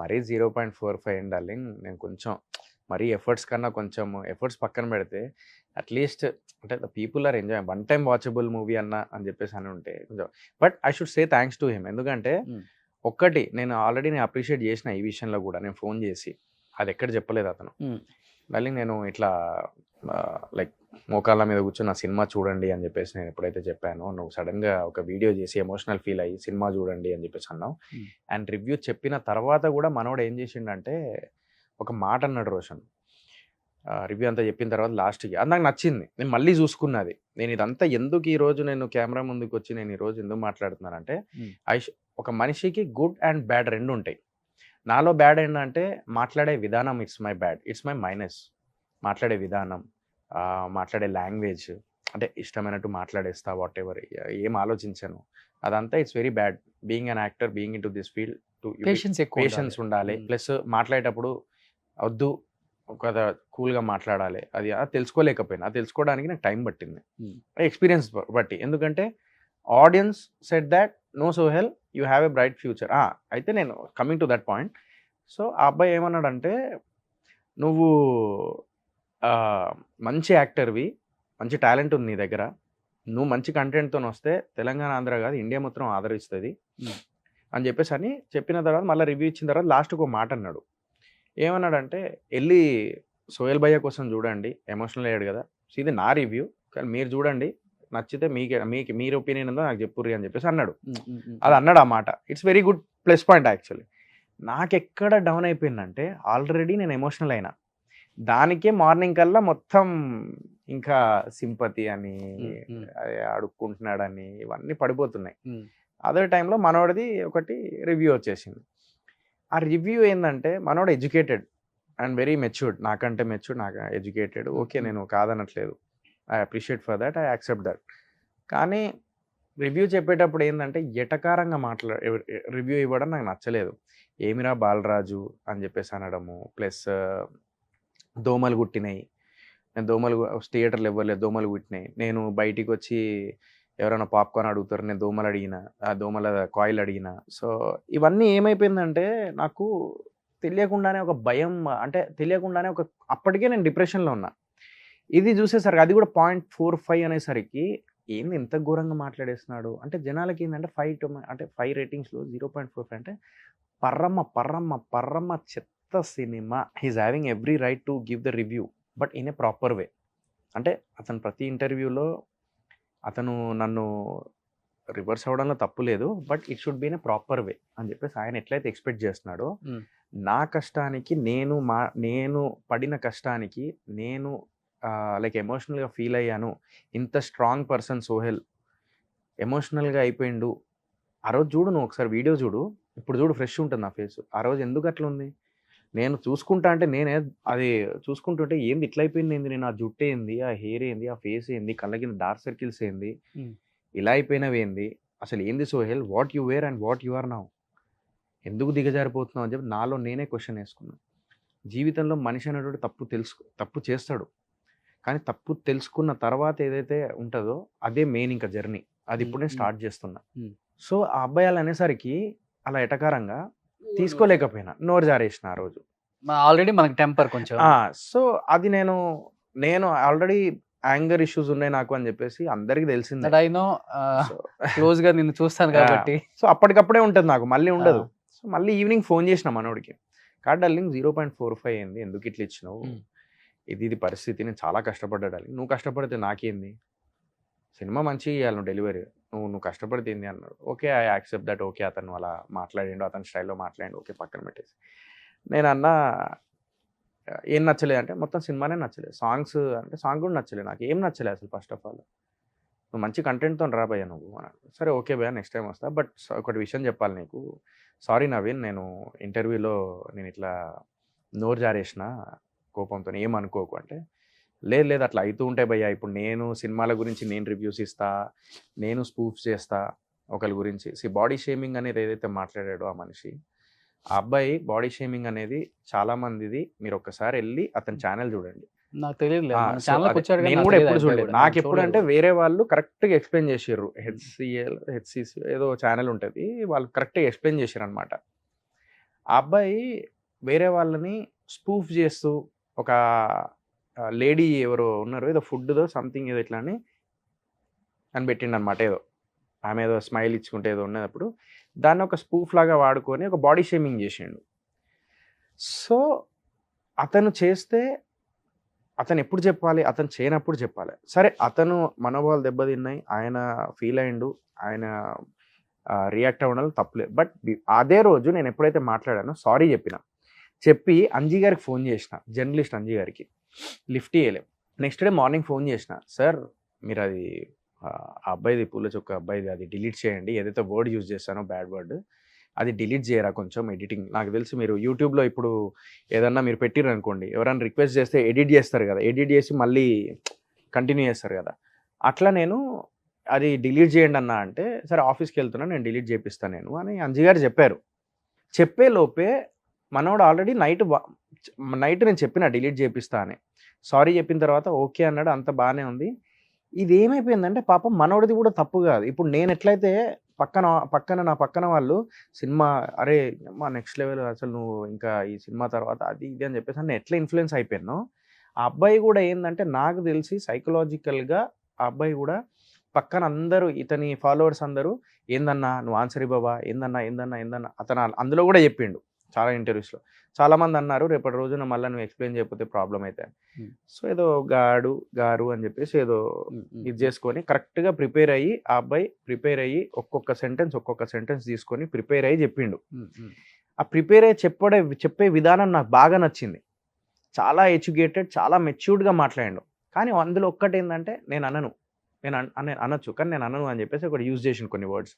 మరీ 0.45 డార్లింగ్, నేను కొంచెం మరీ ఎఫర్ట్స్ కన్నా కొంచెం ఎఫర్ట్స్ పక్కన పెడితే అట్లీస్ట్ అంటే the people are enjoy, 1 time watchable movie అని చెప్పేసి అని ఉంటే కొంచెం. But I should say thanks to him, ఎందుకంటే ఒక్కటి నేను ఆల్రెడీ అప్రిషియేట్ చేసిన ఈ విషయంలో కూడా, నేను ఫోన్ చేసి అది ఎక్కడ చెప్పలేదు అతను, డార్లింగ్ నేను ఇట్లా లైక్ మోకాళ్ళ మీద కూర్చొని నా సినిమా చూడండి అని చెప్పేసి నేను ఎప్పుడైతే చెప్పానో, నువ్వు సడన్గా ఒక వీడియో చేసి ఎమోషనల్ ఫీల్ అయ్యి సినిమా చూడండి అని చెప్పేసి అన్నావు. అండ్ రివ్యూ చెప్పిన తర్వాత కూడా మనోడు ఏం చేసిండంటే ఒక మాట అన్నాడు రోషన్, రివ్యూ అంతా చెప్పిన తర్వాత లాస్ట్కి, అది నాకు నచ్చింది, నేను మళ్ళీ చూసుకున్నది. నేను ఇదంతా ఎందుకు ఈరోజు నేను కెమెరా ముందుకు వచ్చి నేను ఈరోజు ఎందుకు మాట్లాడుతున్నానంటే, ఒక మనిషికి గుడ్ అండ్ బ్యాడ్ రెండు ఉంటాయి. నాలో బ్యాడ్ ఏంటంటే మాట్లాడే విధానం, it's my bad, it's my minus. మాట్లాడే విధానం, మాట్లాడే లాంగ్వేజ్, అంటే ఇష్టమైనట్టు మాట్లాడేస్తా, వాట్ ఎవర్, ఏం ఆలోచించాను అదంతా it's very bad. Being an actor, being in to this field, patience ఉండాలి. ప్లస్ మాట్లాడేటప్పుడు వద్దు ఒక కూల్గా మాట్లాడాలి, అది తెలుసుకోలేకపోయినా, అది తెలుసుకోవడానికి నాకు టైం పట్టింది, ఎక్స్పీరియన్స్ బట్టి. ఎందుకంటే audience said that no Sohel you have a bright future. అయితే నేను coming to that point, so ఆ అబ్బాయి ఏమన్నాడంటే, నువ్వు మంచి యాక్టర్వి, మంచి టాలెంట్ ఉంది నీ దగ్గర, నువ్వు మంచి కంటెంట్తో వస్తే తెలంగాణ, ఆంధ్ర కాదు ఇండియా మొత్తం ఆదరిస్తుంది అని చెప్పేసి అని చెప్పిన తర్వాత మళ్ళీ రివ్యూ ఇచ్చిన తర్వాత లాస్ట్కి ఒక మాట అన్నాడు. ఏమన్నాడంటే, వెళ్ళి సోహెల్ భయ్య కోసం చూడండి, ఎమోషనల్ అయ్యాడు కదా, సో ఇది నా రివ్యూ, కానీ మీరు చూడండి, నచ్చితే మీరు ఒపీనియన్ ఉందో నాకు చెప్పుర్రి అని చెప్పేసి అన్నాడు. అది అన్నాడు ఆ మాట. It's very good plus point actually. నాకెక్కడ డౌన్ అయిపోయిందంటే ఆల్రెడీ నేను ఎమోషనల్ అయినా, దానికే మార్నింగ్ కల్లా మొత్తం ఇంకా సింపతి అని అడుక్కుంటున్నాడని ఇవన్నీ పడిపోతున్నాయి. అదే టైంలో మనోడిది ఒకటి రివ్యూ వచ్చేసింది. ఆ రివ్యూ ఏంటంటే మనోడు ఎడ్యుకేటెడ్ అండ్ వెరీ మెచ్యూర్డ్, నాకంటే మెచ్యూర్డ్, నాకు ఎడ్యుకేటెడ్. ఓకే, నేను కాదనట్లేదు, I appreciate for that, I accept that. కానీ రివ్యూ చెప్పేటప్పుడు ఏంటంటే ఎటకారంగా రివ్యూ ఇవ్వడం నాకు నచ్చలేదు. ఏమిరా బాలరాజు అని చెప్పేసి అనడము, ప్లస్ దోమలు కుట్టినాయి, నేను థియేటర్లు ఇవ్వలేదు, దోమలు కుట్టినాయి, నేను బయటికి వచ్చి ఎవరైనా పాప్కార్న్ అడుగుతారు, నేను దోమలు అడిగిన, ఆ దోమల కాయిల్ అడిగిన. సో ఇవన్నీ ఏమైపోయిందంటే నాకు తెలియకుండానే ఒక భయం, అంటే తెలియకుండానే అప్పటికే నేను డిప్రెషన్లో ఉన్నా. ఇది చూసేసరికి అది కూడా 0.45 అనేసరికి ఏంది ఇంత ఘోరంగా మాట్లాడేస్తున్నాడు అంటే జనాలకి ఏంటంటే 5 రేటింగ్స్లో 0.45 అంటే పర్రమ్మ చెత్త సినిమా. He's having every right to give the review, but in a proper way. అంటే అతను ప్రతి ఇంటర్వ్యూలో అతను నన్ను రివర్స్ అవ్వడంలో తప్పు లేదు, but it should be in a proper way అని చెప్పేసి ఆయన ఎట్లయితే ఎక్స్పెక్ట్ చేస్తున్నాడో, నా కష్టానికి నేను పడిన కష్టానికి నేను లైక్ ఎమోషనల్గా ఫీల్ అయ్యాను. ఇంత స్ట్రాంగ్ పర్సన్ సోహెల్ ఎమోషనల్గా అయిపోయిండు. ఆ రోజు చూడు, నువ్వు ఒకసారి వీడియో చూడు, ఇప్పుడు చూడు ఫ్రెష్ ఉంటుంది నా ఫేస్. ఆ రోజు ఎందుకు అట్లా ఉంది? నేను చూసుకుంటా అంటే అది చూసుకుంటుంటే ఏంది ఇట్లా అయిపోయింది, ఏంది నేను ఆ జుట్టు ఏంది, ఆ హెయిర్ ఏంది, ఆ ఫేస్ ఏంది, కళ్ళ కింద డార్క్ సర్కిల్స్ ఏంది, ఇలా అయిపోయినవి ఏంది, అసలు ఏంది Sohel, what you were and what you are now, ఎందుకు దిగజారిపోతున్నావు అని చెప్పి నాలో నేనే క్వశ్చన్ వేసుకున్నాను. జీవితంలో మనిషి అనేటువంటి తప్పు చేస్తాడు, కానీ తప్పు తెలుసుకున్న తర్వాత ఏదైతే ఉంటుందో అదే మెయిన్ ఇంకా జర్నీ. అది ఇప్పుడు నేను స్టార్ట్ చేస్తున్నా. సో ఆ అబ్బాయిలు అనేసరికి అలా ఎటకారంగా తీసుకోలేకపోయినా, నోరు జారేసిన ఆ రోజు. ఆల్రెడీ మనకి టెంపర్ కొంచెం. సో అది నేను ఆల్రెడీ యాంగర్ ఇష్యూస్ ఉన్నాయి నాకు అని చెప్పేసి అందరికి తెలిసిందే. క్లోజ్ గా నిన్ను చూస్తాను కాబట్టి సో అప్పటికప్పుడే ఉంటుంది నాకు, మళ్ళీ ఉండదు. సో మళ్ళీ ఈవినింగ్ ఫోన్ చేసిన మనోడికి, డార్లింగ్ 0.45 అయింది, ఎందుకు ఇట్లా ఇచ్చినావు, ఇది పరిస్థితి, నేను చాలా కష్టపడ్డా డార్లింగ్, నువ్వు కష్టపడితే నాకేంది, సినిమా మంచిగా ఇవ్వాలి, నువ్వు డెలివరీ, నువ్వు కష్టపడితే ఏంది అన్నాడు. Okay, I accept that. Okay, అతను అలా మాట్లాడిండు, అతని స్టైల్లో మాట్లాడిండు, ఓకే పక్కన పెట్టేసి నేను అన్నా ఏం నచ్చలేదు అంటే మొత్తం సినిమానే నచ్చలేదు. సాంగ్స్ అంటే సాంగ్ కూడా నచ్చలేదు, నాకు ఏం నచ్చలేదు అసలు. ఫస్ట్ ఆఫ్ ఆల్ నువ్వు మంచి కంటెంట్తో రాబోయా నువ్వు అన్నాడు. సరే ఓకే భయ్యా, నెక్స్ట్ టైం వస్తా, బట్ ఒకటి విషయం చెప్పాలి నీకు, సారీ నవీన్, నేను ఇంటర్వ్యూలో నేను ఇట్లా నోరు జారేసిన కోపంతో, ఏమనుకోకు అంటే, లేదు అట్లా అవుతూ ఉంటాయి భయ్యా, ఇప్పుడు నేను సినిమాల గురించి నేను రివ్యూస్ ఇస్తా, నేను స్పూఫ్ చేస్తా ఒకరి గురించి. బాడీ షేమింగ్ అనేది ఏదైతే మాట్లాడాడో ఆ మనిషి, ఆ అబ్బాయి బాడీ షేమింగ్ అనేది చాలా మందిది, మీరు ఒక్కసారి వెళ్ళి అతని ఛానల్ చూడండి. నాకు తెలియదు, నేను కూడా ఎప్పుడు చూడలేదు. నాకు ఎప్పుడు అంటే వేరే వాళ్ళు కరెక్ట్గా ఎక్స్ప్లెయిన్ చేసారు, హెచ్సిసి ఏదో ఛానల్ ఉంటుంది, వాళ్ళు కరెక్ట్గా ఎక్స్ప్లెయిన్ చేశారు అనమాట. ఆ అబ్బాయి వేరే వాళ్ళని స్పూఫ్ చేస్తూ, ఒక లేడీ ఎవరో ఉన్నారు, ఏదో ఫుడ్దో సంథింగ్ ఏదో ఇట్లా అని పెట్టిండు అనమాట. ఏదో ఆమె ఏదో స్మైల్ ఇచ్చుకుంటే ఏదో ఉన్నప్పుడు దాన్ని ఒక స్పూఫ్ లాగా వాడుకొని ఒక బాడీ షేమింగ్ చేసిండు. సో అతను చేస్తే అతను ఎప్పుడు చెప్పాలి, అతను చేయనప్పుడు చెప్పాలి. సరే, అతను మనోభావాలు దెబ్బతిన్నాయి, ఆయన ఫీల్ అయ్యిండు, ఆయన రియాక్ట్ అవ్వడం తప్పులేదు. బట్ అదే రోజు నేను ఎప్పుడైతే మాట్లాడానో సారీ చెప్పి అంజీ గారికి ఫోన్ చేసిన, జర్నలిస్ట్ అంజీ గారికి, లిఫ్ట్ చేయలేం. నెక్స్ట్ డే మార్నింగ్ ఫోన్ చేసిన, సార్ మీరు అది ఆ అబ్బాయిది పూల చొక్క అబ్బాయిది అది డిలీట్ చేయండి, ఏదైతే వర్డ్ యూజ్ చేస్తానో బ్యాడ్ వర్డ్ అది డిలీట్ చేయరా కొంచెం, ఎడిటింగ్. నాకు తెలిసి మీరు యూట్యూబ్లో ఇప్పుడు ఏదన్నా మీరు పెట్టిర్రు అనుకోండి, ఎవరైనా రిక్వెస్ట్ చేస్తే ఎడిట్ చేస్తారు కదా, ఎడిట్ చేసి మళ్ళీ కంటిన్యూ చేస్తారు కదా, అట్లా నేను అది డిలీట్ చేయండి అన్నా అంటే, సరే ఆఫీస్కి వెళ్తున్నా నేను డిలీట్ చేపిస్తాను నేను అని అంజీ గారు చెప్పారు. చెప్పే లోపే మనోడు ఆల్రెడీ నైట్ నేను చెప్పిన డిలీట్ చేపిస్తా అని, సారీ చెప్పిన తర్వాత ఓకే అన్నాడు, అంత బాగానే ఉంది. ఇది ఏమైపోయిందంటే పాపం మనోడిది కూడా తప్పు కాదు. ఇప్పుడు నేను ఎట్లయితే నా పక్కన వాళ్ళు సినిమా అరే మా నెక్స్ట్ లెవెల్, అసలు నువ్వు ఇంకా ఈ సినిమా తర్వాత అది ఇది అని చెప్పేసి నేను ఎట్లా ఇన్ఫ్లుయెన్స్ అయిపోయానో, ఆ అబ్బాయి కూడా ఏంటంటే నాకు తెలిసి సైకలాజికల్గా ఆ అబ్బాయి కూడా పక్కన అందరూ, ఇతని ఫాలోవర్స్ అందరూ, ఏందన్నా నువ్వు ఆన్సర్ బాబా, ఏందన్నా అతను అందులో కూడా చెప్పిండు, చాలా ఇంటర్వ్యూస్లో. చాలామంది అన్నారు రేపటి రోజున మళ్ళీ నువ్వు ఎక్స్ప్లెయిన్ చేయకపోతే ప్రాబ్లం అయితే. సో ఏదో గారు అని చెప్పేసి ఏదో ఇది చేసుకొని కరెక్ట్గా ప్రిపేర్ అయ్యి ఆ అబ్బాయి ప్రిపేర్ అయ్యి ఒక్కొక్క సెంటెన్స్ తీసుకొని ప్రిపేర్ అయ్యి చెప్పిండు. ఆ ప్రిపేర్ అయ్యి చెప్పే విధానం నాకు బాగా నచ్చింది. చాలా ఎడ్యుకేటెడ్, చాలా మెచ్యూర్డ్గా మాట్లాడాడు. కానీ అందులో ఒక్కటి ఏంటంటే నేను అనొచ్చు కానీ నేను అనను అని చెప్పేసి ఒకటి యూజ్ చేసిన కొన్ని వర్డ్స్.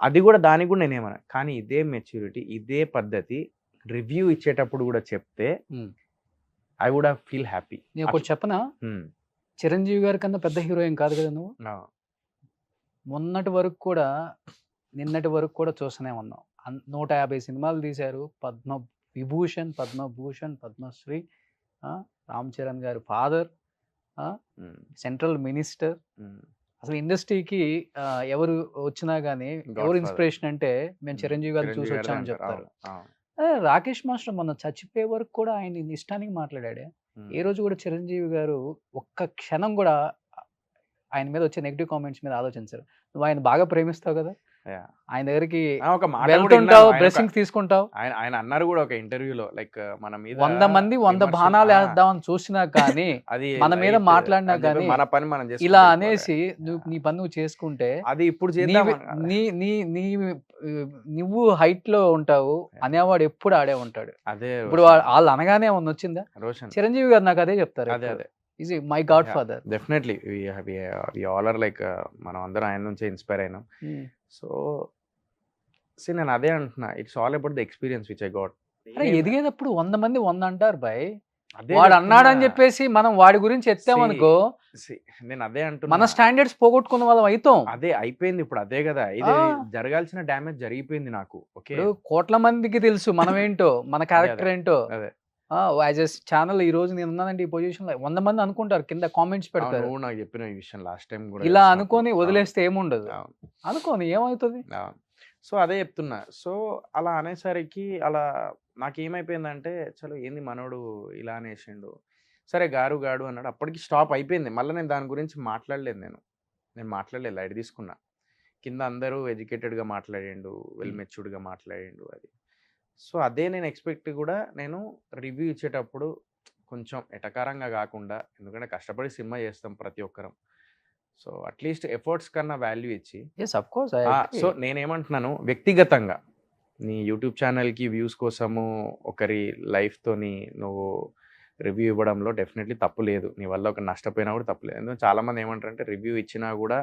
అది కూడా దానికి కూడా నేనేమన్నా. కానీ ఇదే మెచ్యూరిటీ, ఇదే పద్ధతి రివ్యూ ఇచ్చేటప్పుడు కూడా చెప్తే I would have feel happy. నేను ఒకటి చెప్పనా, చిరంజీవి గారి కన్నా పెద్ద హీరో ఏం కాదు కదా నువ్వు. నిన్నటి వరకు కూడా చూస్తూనే ఉన్నాం. 150 సినిమాలు తీశారు. పద్మవిభూషణ్, పద్మశ్రీ, రామ్ చరణ్ గారి ఫాదర్, సెంట్రల్ మినిస్టర్. అసలు ఇండస్ట్రీకి ఎవరు వచ్చినా కానీ ఎవరు ఇన్స్పిరేషన్ అంటే మేము చిరంజీవి గారిని చూసి వచ్చామని చెప్తారు. రాకేష్ మాస్టర్ మొన్న చచ్చిపోయే వరకు కూడా ఆయన ఇష్టానికి మాట్లాడాడే. ఏ రోజు కూడా చిరంజీవి గారు ఒక్క క్షణం కూడా ఆయన మీద వచ్చే నెగిటివ్ కామెంట్స్ మీద ఆలోచించారు. నువ్వు ఆయన బాగా ప్రేమిస్తావు కదా, ఆయన దగ్గరికి వెళ్తుంటావు, బ్లెస్సింగ్స్ తీసుకుంటావు. ఆయన అన్నారు కూడా ఒక ఇంటర్వ్యూలో, లైక్ మన మీద 100 మంది 100 బాణాలు వేద్దామని చూసినా కానీ అది మన మీద మాట్లాడినా కానీ మన పని మనం ఇలా అనేసి నీ పని నువ్వు చేసుకుంటే అది ఇప్పుడు నువ్వు హైట్ లో ఉంటావు అనేవాడు ఎప్పుడు ఆడే ఉంటాడు. అదే ఇప్పుడు వాళ్ళు అనగానే ఏమన్నా వచ్చిందా? చిరంజీవి గారు నాకు అదే చెప్తారు, అదే is my godfather. Definitely we all are like మనం అందరం ఆయన నుంచే ఇన్స్పైర్ అయినాం. సో నేను అదే అంటున్నా, it's all about the experience which I got. ఎదిగేటప్పుడు 100 మంది 100 అంటారు బాయ్. వాడు అన్నాడని చెప్పేసి మనం వాడి గురించి ఎత్తామనుకో నేను అదే అంటున్నా, మన స్టాండర్డ్స్ పోగొట్టుకున్న వాళ్ళం అవుతాం. అదే అయిపోయింది ఇప్పుడు. అదే కదా ఇది జరగాల్సిన డ్యామేజ్ జరిగిపోయింది నాకు. ఓకే, కోట్ల మందికి తెలుసు మనం ఏంటో, మన క్యారెక్టర్ ఏంటో. యాజ్ ఎ ఛానల్ ఈ రోజు నేను ఉన్నానంటే ఈ పొజిషన్ లో 100 మంది అనుకుంటారు, కింద కామెంట్స్ పెడతారు. నాకు చెప్పిన ఈ విషయం లాస్ట్ టైం కూడా ఇలా అనుకొని వదిలేస్తే ఏముండదు, అనుకోని ఏమవుతుంది. సో అదే చెప్తున్నా. సో అలా అనేసరికి అలా నాకేమైపోయిందంటే చలో ఏంది మనోడు ఇలా అనేసిండు, సరే గాడు అన్నాడు. అప్పటికి స్టాప్ అయిపోయింది. మళ్ళీ నేను దాని గురించి మాట్లాడలేదు. నేను మాట్లాడలేదు, లైట్ తీసుకున్నా. కింద అందరూ ఎడ్యుకేటెడ్గా మాట్లాడిండు, వెల్ మెచ్యూర్డ్గా మాట్లాడిండు అది. సో అదే నేను ఎక్స్పెక్ట్ కూడా నేను రివ్యూ ఇచ్చేటప్పుడు కొంచెం ఎటకారంగా కాకుండా, ఎందుకంటే కష్టపడి సినిమా చేస్తాం ప్రతి ఒక్కరం. సో అట్లీస్ట్ ఎఫర్ట్స్ కన్నా వాల్యూ ఇచ్చి. సో నేనేమంటున్నాను, వ్యక్తిగతంగా నీ యూట్యూబ్ ఛానల్కి వ్యూస్ కోసము ఒకరి లైఫ్తోని నువ్వు రివ్యూ ఇవ్వడంలో డెఫినెట్లీ తప్పు లేదు. నీ వల్ల ఒక నష్టపోయినా కూడా తప్పు లేదు. ఎందుకంటే చాలామంది ఏమంటారంటే రివ్యూ ఇచ్చినా కూడా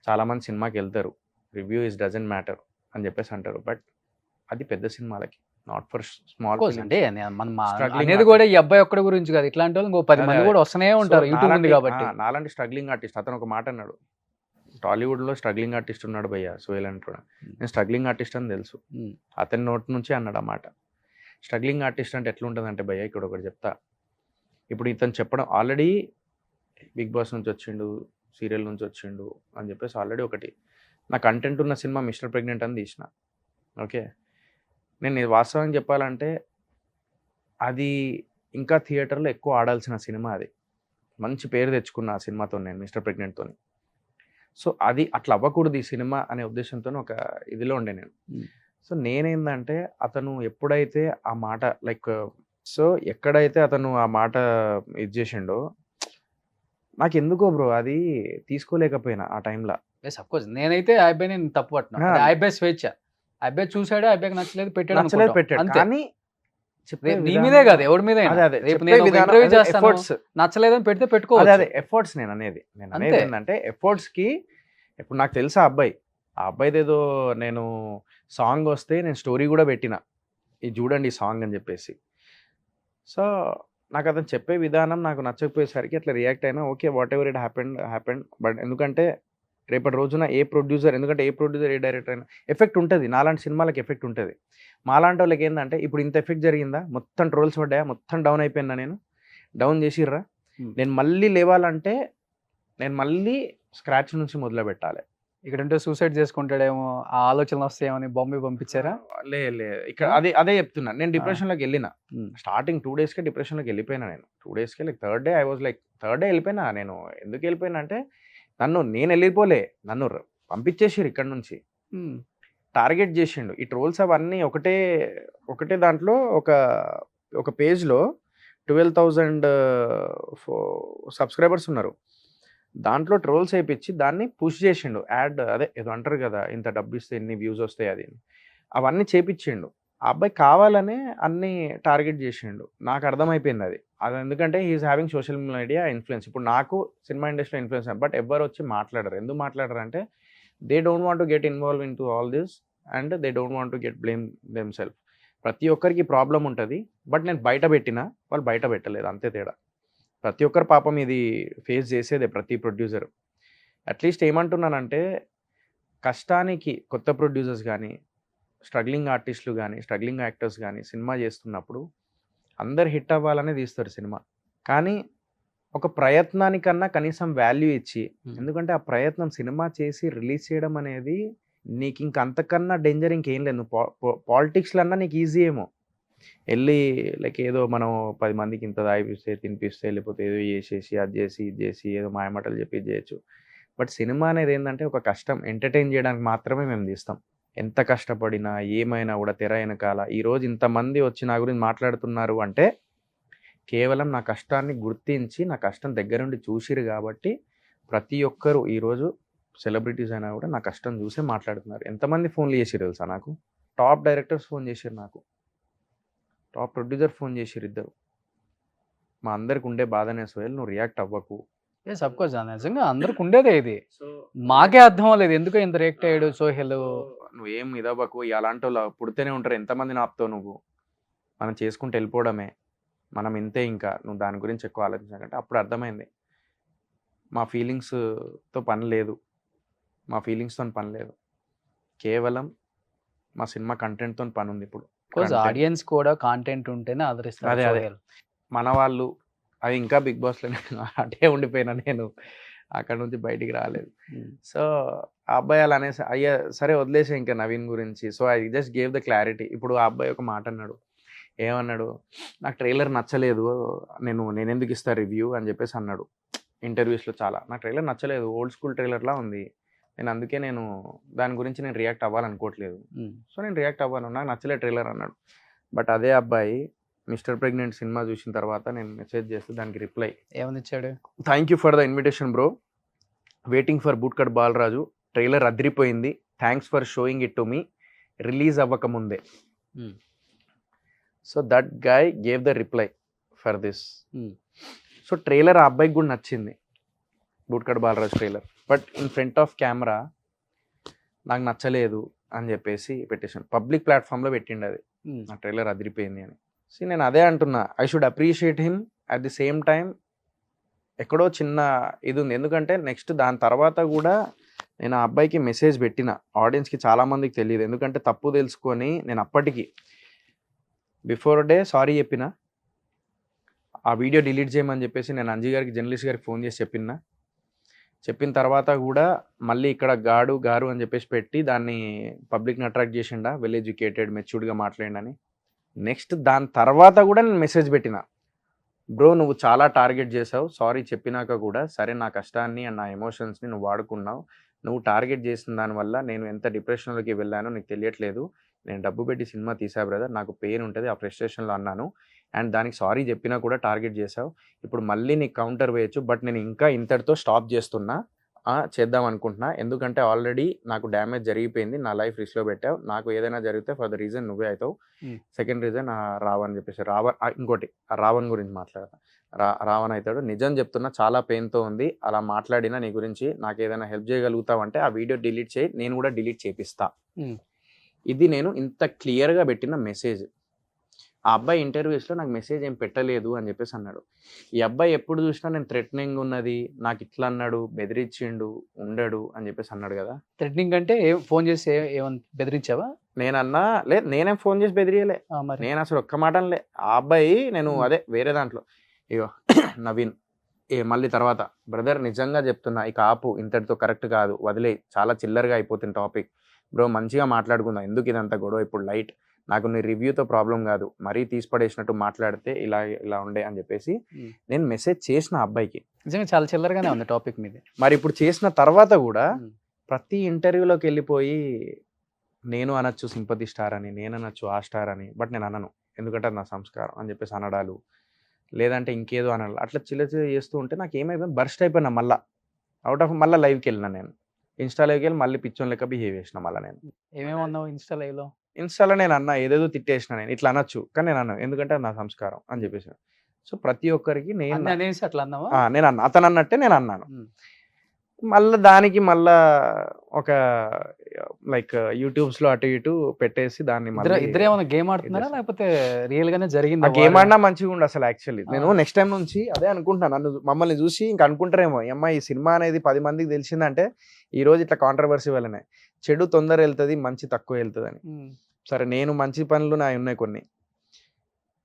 చాలామంది సినిమాకి వెళ్తారు, రివ్యూ ఇస్ డజంట్ మ్యాటర్ అని చెప్పేసి అంటారు. బట్ అది పెద్ద సినిమాలకి, నాట్ ఫర్ స్మాల్. అంటే అనేది కూడా ఈ అబ్బాయి ఒక్కడి గురించి కాదు, ఇట్లాంటి వాళ్ళు ఇంకో 10 మంది కూడా వస్తూనే ఉంటారు యూట్యూబ్ ఉంది కాబట్టి. నాలాంటి స్ట్రగ్లింగ్ ఆర్టిస్ట్, అతను ఒక మాట అన్నాడు, టాలీవుడ్లో స్ట్రగ్లింగ్ ఆర్టిస్ట్ ఉన్నాడు భయ్య సోహెల్ అంటాడు. నేను స్ట్రగ్లింగ్ ఆర్టిస్ట్ అని తెలుసు, అతని నోటి నుంచి అన్నాడు ఆ మాట. స్ట్రగ్లింగ్ ఆర్టిస్ట్ అంటే ఎట్లుంటుందంటే భయ్య, ఇక్కడ ఒకటి చెప్తా. ఇప్పుడు ఇతను చెప్పడం ఆల్రెడీ బిగ్ బాస్ నుంచి వచ్చిండు, సీరియల్ నుంచి వచ్చిండు అని చెప్పేసి ఆల్రెడీ ఒకటి నా కంటెంట్ ఉన్న సినిమా మిస్టర్ ప్రెగ్నెంట్ అని తీసిన. ఓకే, నేను వాస్తవంగా చెప్పాలంటే అది ఇంకా థియేటర్లో ఎక్కువ ఆడాల్సిన సినిమా. అది మంచి పేరు తెచ్చుకున్న ఆ సినిమాతో నేను, మిస్టర్ ప్రెగ్నెంట్తో. సో అది అట్లా అవ్వకూడదు ఈ సినిమా అనే ఉద్దేశంతో ఒక ఇదిలో ఉండే నేను. సో నేనేందంటే అతను ఎప్పుడైతే ఆ మాట ఎక్కడైతే అతను ఆ మాట ఇది చేసిండో నాకు ఎందుకో బ్రో అది తీసుకోలేకపోయినా ఆ టైంలో. నేనైతే ఆ అబ్బాయి నేను తప్పు పట్టినా, ఆ అబ్బాయి స్వేచ్ఛ. ఆ అబ్బాయి చూసాడు, ఆ అబ్బాయికి నచ్చలేదు, పెట్టాడు. కానీ నీ మీదే కాదు ఎవరి మీద, నచ్చలేదని పెడితే పెట్టుకోవచ్చు. అదే ఎఫర్ట్స్ నేను అనేది ఏంటంటే ఎఫర్ట్స్కి. ఇప్పుడు నాకు తెలుసా ఆ అబ్బాయిది ఏదో నేను సాంగ్ వస్తే నేను స్టోరీ కూడా పెట్టిన, ఇది చూడండి సాంగ్ అని చెప్పేసి. సో నాకు అతను చెప్పే విధానం నాకు నచ్చకపోయేసరికి అట్లా రియాక్ట్ అయినా. Okay, what ever it happened. But ఎందుకంటే రేపటి రోజున ఏ ప్రొడ్యూసర్ ఏ డైరెక్టర్ అయినా ఎఫెక్ట్ ఉంటుంది. నాలాంటి సినిమాలకు ఎఫెక్ట్ ఉంటుంది. మాలాంటి వాళ్ళకి ఏంటంటే ఇప్పుడు ఇంత ఎఫెక్ట్ జరిగిందా, మొత్తం ట్రోల్స్ పడ్డాయా, మొత్తం డౌన్ అయిపోయినా, నేను డౌన్ చేసిర్రా, నేను మళ్ళీ లేవాలంటే నేను మళ్ళీ స్క్రాచ్ నుంచి మొదలు పెట్టాలి. ఇక్కడంటే సూసైడ్ చేసుకుంటాడేమో ఆ ఆలోచనలు వస్తాయేమని బాంబే పంపించారా? లే ఇక్కడ అదే చెప్తున్నా. నేను డిప్రెషన్లోకి వెళ్ళిన, స్టార్టింగ్ 2 daysకే డిప్రెషన్లోకి వెళ్ళిపోయినా. నేను 2 daysకే థర్డ్ డే వెళ్ళిపోయినా. నేను ఎందుకు వెళ్ళిపోయినా అంటే నేను వెళ్ళిపోలే, నన్ను పంపించేసారు ఇక్కడ నుంచి. టార్గెట్ చేసిండు. ఈ ట్రోల్స్ అవన్నీ ఒకటే దాంట్లో ఒక పేజ్‌లో 12,000 సబ్స్క్రైబర్స్ ఉన్నారు. దాంట్లో ట్రోల్స్ ఏపిచ్చి దాన్ని పుష్ చేసిండు. అదే ఏదో అంటారు కదా! ఇంత డబ్బిస్తే ఇన్ని వ్యూస్ వస్తాయి అది. అవన్నీ చేపిచ్చిండు. ఆ అబ్బాయి కావాలనే అన్నీ టార్గెట్ చేసిండు. నాకు అర్థమైపోయింది అది. అది ఎందుకంటే he is having social media influence. ఇప్పుడు నాకు సినిమా ఇండస్ట్రీలో ఇన్‌ఫ్లూయెన్స్ బట్ ఎవ్వరు వచ్చి మాట్లాడరు. ఎందుకు మాట్లాడరంటే they don't want to get involve into all this and they don't want to get blame themself. ప్రతి ఒక్కరికి ప్రాబ్లమ్ ఉంటది. బట్ నేను బయట పెట్టినా వాళ్ళు బయట పెట్టలేదు. అంతే తేడా. ప్రతి ఒక్కరు పాపం ఇది ఫేస్ చేసేదే ప్రతి ప్రొడ్యూసర్. అట్‌లీస్ట్ ఏమంటున్నానంటే కష్టానికి కొత్త ప్రొడ్యూసర్స్ గానీ, స్ట్రగ్లింగ్ ఆర్టిస్టులు గానీ, స్ట్రగ్లింగ్ యాక్టర్స్ గానీ సినిమా చేస్తున్నప్పుడు అందరు హిట్ అవ్వాలనే తీస్తారు సినిమా. కానీ ఒక ప్రయత్నానికన్నా కనీసం వాల్యూ ఇచ్చి, ఎందుకంటే ఆ ప్రయత్నం సినిమా చేసి రిలీజ్ చేయడం అనేది నీకు ఇంక అంతకన్నా డేంజర్ ఇంకేం లేదు. నువ్వు పాలిటిక్స్‌లో అన్నా నీకు ఈజీ ఏమో. ఎళ్ళి లైక్ ఏదో మనం 10 మందికి ఇంత తాగిపిస్తే, తినిపిస్తే, లేకపోతే ఏదో చేసేసి, అది చేసి, ఇది చేసి, ఏదో మాయమాటలు చెప్పి ఇది చేయొచ్చు. బట్ సినిమా అనేది ఏందంటే ఒక కష్టం. ఎంటర్‌టైన్ చేయడానికి మాత్రమే మేము తీస్తాం. ఎంత కష్టపడినా, ఏమైనా కూడా తెర వెనకాల ఈరోజు ఇంతమంది వచ్చి నా గురించి మాట్లాడుతున్నారు అంటే, కేవలం నా కష్టాన్ని గుర్తించి, నా కష్టం దగ్గరుండి చూసిర్రు కాబట్టి, ప్రతి ఒక్కరు ఈరోజు సెలబ్రిటీస్ అయినా కూడా నా కష్టం చూసే మాట్లాడుతున్నారు. ఎంతమంది ఫోన్‌లు చేసిర్రు తెలుసా నాకు? టాప్ డైరెక్టర్స్ ఫోన్ చేసిర్రు నాకు. టాప్ ప్రొడ్యూసర్ ఫోన్ చేసిర్రు ఇద్దరు. మా అందరికి ఉండే బాధనే సోహెల్ నువ్వు రియాక్ట్ అవ్వకు. యెస్ అఫ్‌కోర్స్ నిజంగా అందరికి ఉండేదే ఇది. మాకే అర్థం అవ్వలేదు ఎందుకు ఇంత రియాక్ట్ అయ్యాడు సోహెల్. నువ్వేం ఇదవ్వకు. అలాంటోళ్ళు పుడితేనే ఉంటారు. ఎంతమందిని ఆపుతావు నువ్వు? మనం చేసుకుంటూ వెళ్ళిపోవడమే. మనం ఇంతే ఇంకా. నువ్వు దాని గురించి ఎక్కువ ఆలోచించకంటే అప్పుడు అర్థమైంది. మా ఫీలింగ్స్‌తో పని లేదు. మా ఫీలింగ్స్‌తోని పని లేదు. కేవలం మా సినిమా కంటెంట్‌తోని పని ఉంది ఇప్పుడు. బికాజ్ ఆడియన్స్ కూడా కాంటెంట్ ఉంటేనే ఆదరిస్తారు. అదే. సోహెల్ మన వాళ్ళు అది ఇంకా బిగ్ బాస్‌లోనే అటే ఉండిపోయినా నేను. అక్కడ నుంచి బయటికి రాలేదు. సో ఆ అబ్బాయి అలా అనేసి అయ్యా సరే వదిలేసే ఇంకా నవీన్ గురించి. So I just gave the clarity. ఇప్పుడు ఆ అబ్బాయి ఒక మాట అన్నాడు. ఏమన్నాడు? నాకు ట్రైలర్ నచ్చలేదు. నేనెందుకు ఇస్తా రివ్యూ అని చెప్పేసి అన్నాడు. ఇంటర్వ్యూస్‌లో చాలా. నాకు ట్రైలర్ నచ్చలేదు. ఓల్డ్ స్కూల్ ట్రైలర్‌లా ఉంది. అందుకే దాని గురించి నేను రియాక్ట్ అవ్వాలనుకోవట్లేదు. సో నేను రియాక్ట్ అవ్వను. నాకు నచ్చలేదు ట్రైలర్ అన్నాడు. బట్ అదే అబ్బాయి మిస్టర్ ప్రెగ్నెంట్ సినిమా చూసిన తర్వాత నేను మెసేజ్ చేస్తే దానికి రిప్లై ఏమని ఇచ్చాడు? Thank you for the invitation bro. Waiting for bootcut Balaraju. Trailer అదిరిపోయింది. Thanks for showing it to me. Release అవ్వకముందే. So that guy gave the reply for this. So trailer ఆ అబ్బాయికి కూడా నచ్చింది. Bootcut Balaraju trailer. But in front of camera నాకు నచ్చలేదు అని చెప్పేసి పెట్టేసాను. పబ్లిక్ ప్లాట్ఫామ్లో పెట్టిండు అది. నా ట్రైలర్ అదిరిపోయింది అని. సో నేను అదే అంటున్నా. I should appreciate him. At the same time ఎక్కడో చిన్న ఇది ఉంది. ఎందుకంటే నెక్స్ట్ దాని తర్వాత కూడా నేను ఆ అబ్బాయికి మెసేజ్ పెట్టిన. ఆడియన్స్కి చాలామందికి తెలియదు. ఎందుకంటే తప్పు తెలుసుకొని నేను అప్పటికి బిఫోర్ డే సారీ చెప్పిన. ఆ వీడియో డిలీట్ చేయమని చెప్పేసి నేను అంజీ గారికి జర్నలిస్ట్ గారికి ఫోన్ చేసి చెప్పిన తర్వాత కూడా మళ్ళీ ఇక్కడ గారు అని చెప్పేసి పెట్టి దాన్ని పబ్లిక్ని అట్రాక్ట్ చేసిండా. వెల్ ఎడ్యుకేటెడ్ మెచ్యూర్డ్గా మాట్లాడండి. నెక్స్ట్ దాని తర్వాత కూడా నేను మెసేజ్ పెట్టిన. బ్రో నువ్వు చాలా టార్గెట్ చేసావు. సారీ చెప్పినాక కూడా సరే నా కష్టాన్ని అండ్ నా ఎమోషన్స్ని నువ్వు వాడుకున్నావు. నువ్వు టార్గెట్ చేసిన దానివల్ల నేను ఎంత డిప్రెషన్లోకి వెళ్ళానో నీకు తెలియట్లేదు. నేను డబ్బు పెట్టి సినిమా తీసా బ్రదర్. నాకు పెయిన్ ఉంటుంది. ఆ ఫ్రస్ట్రేషన్లో అన్నాను. అండ్ దానికి సారీ చెప్పినా కూడా టార్గెట్ చేసావు. ఇప్పుడు మళ్ళీ నీకు కౌంటర్ వేయచ్చు. బట్ నేను ఇంకా ఇంతటితో స్టాప్ చేస్తున్నా. చేద్దాం అనుకుంటున్నా. ఎందుకంటే ఆల్రెడీ నాకు డ్యామేజ్ జరిగిపోయింది. నా లైఫ్ రిస్క్లో పెట్టావు. నాకు ఏదైనా జరిగితే ఫర్ ద రీజన్ నువ్వే అవుతావు. సెకండ్ రీజన్ రావణ్ చెప్పేసి ఇంకోటి రావణ్ గురించి మాట్లాడతా. రావణ్ అవుతాడు. నిజం చెప్తున్నా చాలా పెయిన్తో ఉంది. అలా మాట్లాడినా నీ గురించి నాకు ఏదైనా హెల్ప్ చేయగలుగుతావు అంటే ఆ వీడియో డిలీట్ చేయి. నేను కూడా డిలీట్ చేపిస్తా. ఇది నేను ఇంత క్లియర్గా పెట్టిన మెసేజ్. ఆ అబ్బాయి ఇంటర్వ్యూస్లో నాకు మెసేజ్ ఏం పెట్టలేదు అని చెప్పేసి అన్నాడు. ఈ అబ్బాయి ఎప్పుడు చూసినా నేను థ్రెటనింగ్ ఉన్నది, నాకు ఇట్లా అన్నాడు, బెదిరించిండు, ఉండడు అని చెప్పేసి అన్నాడు కదా. థ్రెటనింగ్ అంటే ఫోన్ చేసి ఏమని బెదిరించావా? నేనన్నా లేదు, నేనేం ఫోన్ చేసి బెదిరియలే. నేను అసలు ఒక్క మాట అనలే. ఆ అబ్బాయి నేను అదే వేరే దాంట్లో ఇగో నవీన్ మళ్ళీ తర్వాత బ్రదర్ నిజంగా చెప్తున్నా ఇక ఆపు, ఇంతటితో కరెక్ట్ కాదు, వదిలే, చాలా చిల్లరగా అయిపోతుంది టాపిక్ బ్రో, మంచిగా మాట్లాడుకుందాం, ఎందుకు ఇదంతా గొడవ ఇప్పుడు, లైట్, నాకు నీ రివ్యూతో ప్రాబ్లం కాదు, మరీ తీసిపడేసినట్టు మాట్లాడితే ఇలా ఉండే అని చెప్పేసి నేను మెసేజ్ చేసిన అబ్బాయికి. నిజంగా చాలా చిల్లరగానే ఉంది టాపిక్ మీద. మరి ఇప్పుడు చేసిన తర్వాత కూడా ప్రతి ఇంటర్వ్యూలోకి వెళ్ళిపోయి నేను అనొచ్చు సింపతి స్టార్ అని, నేను అనొచ్చు ఆ స్టార్ అని, బట్ నేను అనను. ఎందుకంటే అది నా సంస్కారం అని చెప్పేసి అనడాలు, లేదంటే ఇంకేదో అనాలి. అట్లా చిల్ల చేస్తూ ఉంటే నాకు ఏమైపోయింది, బర్స్ట్ అయిపోయినా మళ్ళీ అవుట్ ఆఫ్ మళ్ళీ లైవ్కి వెళ్ళినా నేను. ఇన్స్టాలోకి వెళ్ళి మళ్ళీ పిచ్చోన్ లెక్క బిహేవ్ చేసిన మళ్ళీ నేను. ఏమేమన్నావు ఇన్స్టా లైవ్లో? ఇన్స్టాలో నేను అన్నా ఏదేదో తిట్టేసిన, నేను ఇట్లా అనొచ్చు కానీ నేను అన్నాను ఎందుకంటే అది నా సంస్కారం అని చెప్పేసి. సో ప్రతి ఒక్కరికి నేను అన్నీ అనేసి అట్లా అన్నావా? నేను అన్నా, అతను అన్నట్టే నేను అన్నాను. ఉమ్. మళ్ళీ దానికి మళ్ళా ఒక లైక్ యూట్యూబ్స్లో అటు ఇటు పెట్టేసి దాన్ని ఇద్దరు ఏమైనా గేమ్ ఆడుతున్నారా లేకపోతే రియల్ గానే జరిగింది? గేమ్ ఆడినా మంచిగా ఉండు అసలు. యాక్చువల్లీ నేను నెక్స్ట్ టైం నుంచి అదే అనుకుంటున్నాను. నన్ను మమ్మల్ని చూసి ఇంకా అనుకుంటారేమో, అమ్మాయి ఈ సినిమా అనేది 10 మందికి తెలిసిందంటే ఈ రోజు ఇట్లా కాంట్రవర్సీ వల్లనే చెడు తొందర వెళ్తుంది, మంచి తక్కువ వెళ్తుంది అని. సరే నేను మంచి పనులు నా ఉన్నాయి కొన్ని,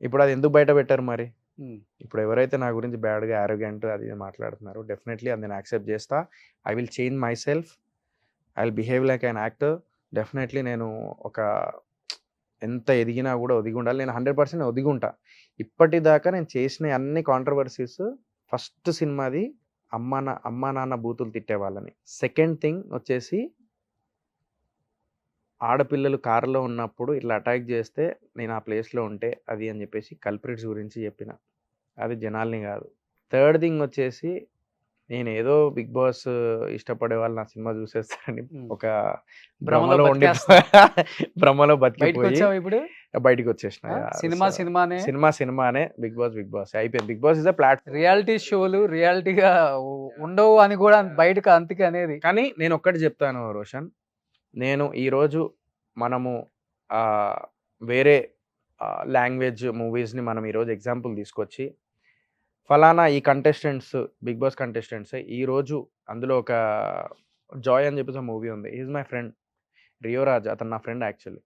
ఇప్పుడు అది ఎందుకు బయట పెట్టారు మరి? ఇప్పుడు ఎవరైతే నా గురించి బ్యాడ్గా యారోగెంట్ అది మాట్లాడుతున్నారు, డెఫినెట్లీ అది నేను యాక్సెప్ట్ చేస్తా. I will change my self, I will behave like an actor. Definitely నేను ఒక ఎంత ఎదిగినా కూడా ఒదిగి ఉండాలి. నేను 100% ఒదిగి ఉంటా. ఇప్పటిదాకా నేను చేసిన అన్ని కాంట్రవర్సీస్, ఫస్ట్ సినిమాది అమ్మా నాన్న బూతులు తిట్టే వాళ్ళని. సెకండ్ థింగ్ వచ్చేసి ఆడపిల్లలు కారులో ఉన్నప్పుడు ఇట్లా అటాక్ చేస్తే నేను ఆ ప్లేస్లో ఉంటే అది అని చెప్పేసి కల్ప్రిట్స్ గురించి చెప్పిన, అది జనాల్ని కాదు. థర్డ్ థింగ్ వచ్చేసి నేను ఏదో బిగ్ బాస్ ఇష్టపడే వాళ్ళు నా సినిమా చూసేస్తారని ఒక భ్రమలో ఉండి భ్రమలో బతికిపోయి ఇప్పుడు బయటకు వచ్చేసిన. సినిమానే, బిగ్ బాస్ అయిపోయింది. Bigg Boss is a platform. Reality షోలు రియాలిటీగా ఉండవు అని కూడా బయటకు అంతకే అనేది. కానీ నేను ఒక్కటి చెప్తాను రోషన్, నేను ఈరోజు మనము వేరే లాంగ్వేజ్ మూవీస్ని మనం ఈరోజు ఎగ్జాంపుల్ తీసుకొచ్చి ఫలానా ఈ కంటెస్టెంట్స్, బిగ్ బాస్ కంటెస్టెంట్స్ ఈరోజు అందులో ఒక జాయ్ అని చెప్పేసి మూవీ ఉంది. ఈజ్ మై ఫ్రెండ్ రియోరాజ్, అతను నా ఫ్రెండ్ యాక్చువల్లీ.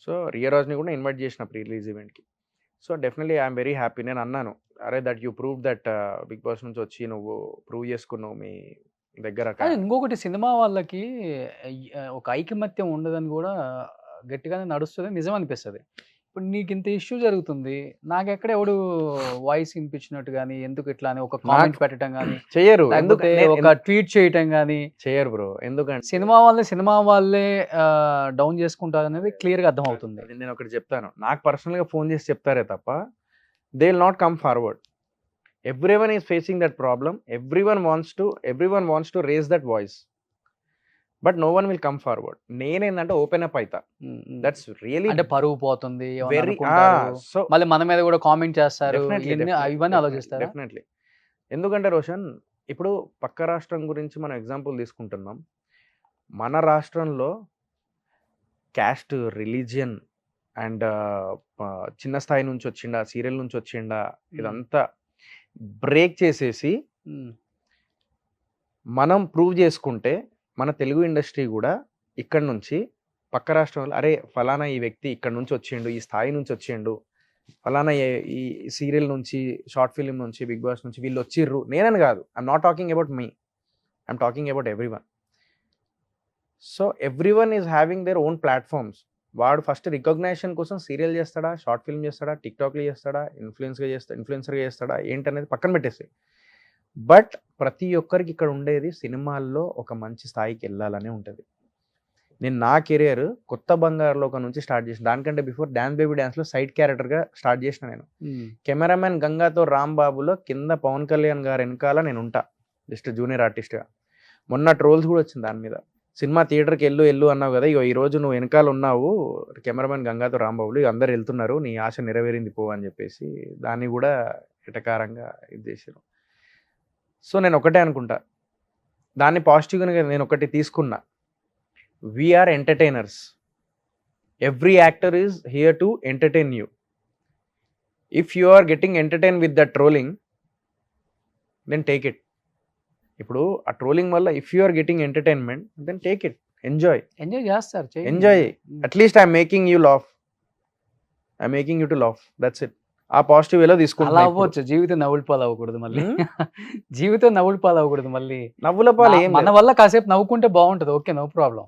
సో రియోరాజ్ని కూడా ఇన్వైట్ చేసిన ప్రీ రిలీజ్ ఈవెంట్కి. So definitely I'm very happy. నేను అన్నాను, అరే that you prove that Bigg Boss నుంచి వచ్చి నువ్వు ప్రూవ్ చేసుకున్నావు మీ దగ్గర. ఇంకొకటి సినిమా వాళ్ళకి ఒక ఐకమత్యం ఉండదని కూడా గట్టిగానే నడుస్తుంది, నిజం అనిపిస్తుంది. ఇప్పుడు నీకు ఇంత ఇష్యూ జరుగుతుంది, నాకు ఎక్కడ ఎవడు వాయిస్ వినిపించినట్టు కానీ, ఎందుకు ఇట్లా అని ఒక కామెంట్ పెట్టడం కానీ చేయరు, ఒక ట్వీట్ చేయటం కానీ చేయరు బ్రో. ఎందుకంటే సినిమా వాళ్ళే డౌన్ చేసుకుంటారు అనేది క్లియర్గా అర్థం అవుతుంది. నేను ఒకటి చెప్తాను, నాకు పర్సనల్గా ఫోన్ చేసి చెప్తారే తప్ప they will not come forward. Everyone is facing that problem. Everyone wants to raise that voice, but no one will come forward. నేనేందంటే ఓపెన్ అప్ అయితా. దట్స్ రియల్లీ అంటే పరువు పోతుంది, సో మళ్ళీ మన మీద కూడా కామెంట్ చేస్తారు, ఇవన్నీ ఆలోచిస్తారు. డెఫినెట్లీ. ఎందుకంటే రోషన్, ఇప్పుడు పక్క రాష్ట్రం గురించి మనం ఎగ్జాంపుల్ తీసుకుంటున్నాం. మన రాష్ట్రంలో క్యాస్ట్, రిలీజియన్ అండ్ చిన్న స్థాయి నుంచి వచ్చిండా, సీరియల్ నుంచి వచ్చిండా, ఇదంతా బ్రేక్ చేసేసి మనం ప్రూవ్ చేసుకుంటే మన తెలుగు ఇండస్ట్రీ కూడా ఇక్కడ నుంచి పక్క రాష్ట్రంలో అరే ఫలానా ఈ వ్యక్తి ఇక్కడ నుంచి వచ్చిండు, ఈ స్థాయి నుంచి వచ్చిండు, ఫలానా ఈ సీరియల్ నుంచి, షార్ట్ ఫిలిం నుంచి, బిగ్ బాస్ నుంచి వీళ్ళు వచ్చిర్రు. నేనని కాదు, I'm not talking about me, I'm talking about everyone. So everyone is having their own platforms. వాడు ఫస్ట్ రికగ్నైజేషన్ కోసం సీరియల్ చేస్తాడా, షార్ట్ ఫిల్మ్ చేస్తాడా, టిక్టాక్లో చేస్తాడా, ఇన్ఫ్లుయెన్సర్గా చేస్తాడా, ఏంటనేది పక్కన పెట్టేసి, బట్ ప్రతి ఒక్కరికి ఇక్కడ ఉండేది సినిమాల్లో ఒక మంచి స్థాయికి వెళ్ళాలని ఉంటుంది. నేను నా కెరియర్ కొత్త బంగారు లోకం నుంచి స్టార్ట్ చేసిన, దానికంటే బిఫోర్ డాన్స్ బేబీ డాన్స్లో సైడ్ క్యారెక్టర్గా స్టార్ట్ చేసిన. నేను కెమెరామెన్ గంగాతో రాంబాబులో కింద పవన్ కళ్యాణ్ గారు వెనకాల నేను ఉంటా, జస్ట్ జూనియర్ ఆర్టిస్ట్గా. మొన్న ట్రోల్స్ కూడా వచ్చింది దాని మీద. సినిమా థియేటర్కి వెళ్ళు అన్నావు కదా, ఇగో ఈరోజు నువ్వు వెనకాల ఉన్నావు కెమెరామెన్ గంగాతో రాంబాబులు, అందరు వెళ్తున్నారు, నీ ఆశ నెరవేరింది పో అని చెప్పేసి దాన్ని కూడా ఎటకారంగా ఇది చేశారు. సో నేను ఒకటే అనుకుంటా, దాన్ని పాజిటివ్గా నేను ఒకటి తీసుకున్నా, we are entertainers. Every actor is here to entertain you. If you are getting entertain with the trolling, then take it. ఇప్పుడు ఆ ట్రోలింగ్ వల్ల if you are getting entertainment, then take it, enjoy చేస్తారు, enjoy. At least I'm making you laugh, I'm making you to laugh, that's it. ఆ positive వేలో తీసుకుంటా. అవ్వచ్చు, జీవితం నవ్వుల పాలు అవ్వకూడదు మళ్ళీ. జీవితం నవ్వుల పాలు అవ్వకూడదు మళ్ళీ. నవ్వుల పాలు మన వల్ల కాసేపు నవ్వుకుంటే బాగుంటది, ఓకే, నో ప్రాబ్లం.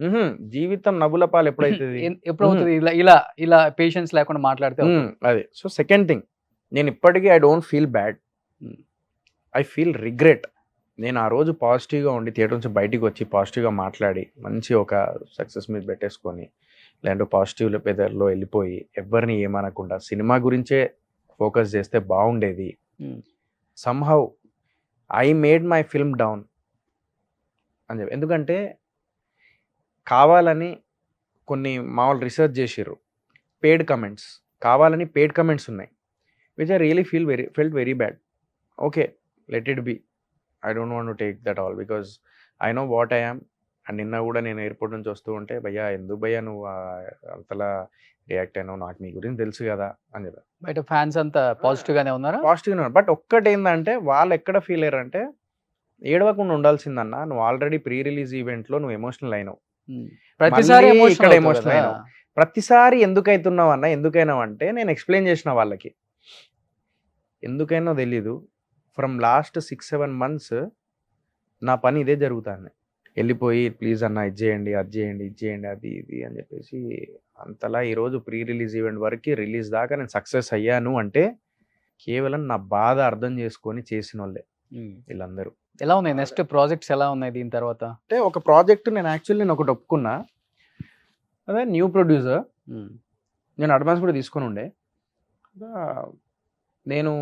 జీవితం నవ్వుల పాలు ఎప్పుడైతుంది, ఎప్పుడవుతుంది ఇలా పేషెన్స్ లేకుండా మాట్లాడితే అదే. సో సెకండ్ థింగ్, నేను ఇప్పటికీ I don't feel bad, I feel regret. నేను ఆ రోజు పాజిటివ్గా ఉండి థియేటర్ నుంచి బయటికి వచ్చి పాజిటివ్గా మాట్లాడి మంచి ఒక సక్సెస్ మీద పెట్టేసుకొని లేదంటే పాజిటివ్ వెదర్లో వెళ్ళిపోయి ఎవరిని ఏమనకుండా సినిమా గురించే ఫోకస్ చేస్తే బాగుండేది. Somehow I made my film down అని చెప్పి. ఎందుకంటే కావాలని కొన్ని మామూలు రీసెర్చ్ చేసిర్రు, పేడ్ కమెంట్స్, కావాలని పేడ్ కమెంట్స్ ఉన్నాయి, which I really felt very bad. Okay, let it be, I don't want to take that all because I know what I am. And నిన్న కూడా నేను ఎయిర్పోర్ట్ నుంచి వస్తూ ఉంటే, భయ్యా ఎందుకు భయ్యా నువ్వు అంతలా రియాక్ట్ అయినావు, నాకు మీ గురించి తెలుసు కదా అని చెప్పి. బయట ఫ్యాన్స్ అంతా పాజిటివ్ గానే ఉన్నారా? పాజిటివ్గా ఉన్నారు. బట్ ఒక్కటి ఏంటంటే వాళ్ళు ఎక్కడ ఫీల్ అయ్యారంటే, ఏడవకుండా ఉండాల్సిందన్నా, నువ్వు ఆల్రెడీ ప్రీ రిలీజ్ ఈవెంట్లో నువ్వు ఎమోషనల్ అయినావు, ప్రతిసారి మళ్ళీ ఇక్కడ ఎమోషనల్ emotional అయినావు. ప్రతిసారి ఎందుకు అవుతున్నావు అన్న, ఎందుకైనావు అంటే నేను ఎక్స్ప్లెయిన్ చేసిన వాళ్ళకి, ఎందుకైనా తెలీదు, ఫ్రమ్ లాస్ట్ 6-7 months నా పని ఇదే జరుగుతుంది. వెళ్ళిపోయి ప్లీజ్ అన్న ఇది చేయండి, అది చేయండి, ఇది చేయండి, అది ఇది అని చెప్పేసి అంతలా ఈరోజు ప్రీ రిలీజ్ ఈవెంట్ వరకు, రిలీజ్ దాకా నేను సక్సెస్ అయ్యాను అంటే కేవలం నా బాధ అర్థం చేసుకొని చేసిన వాళ్ళే వీళ్ళందరూ. ఎలా ఉన్నాయి నెక్స్ట్ ప్రాజెక్ట్స్, ఎలా ఉన్నాయి దీని తర్వాత? అంటే ఒక ప్రాజెక్ట్ నేను ఒకటి ఒప్పుకున్నా, అదే న్యూ ప్రొడ్యూసర్. నేను అడ్వాన్స్ కూడా తీసుకొని ఉండే. నేను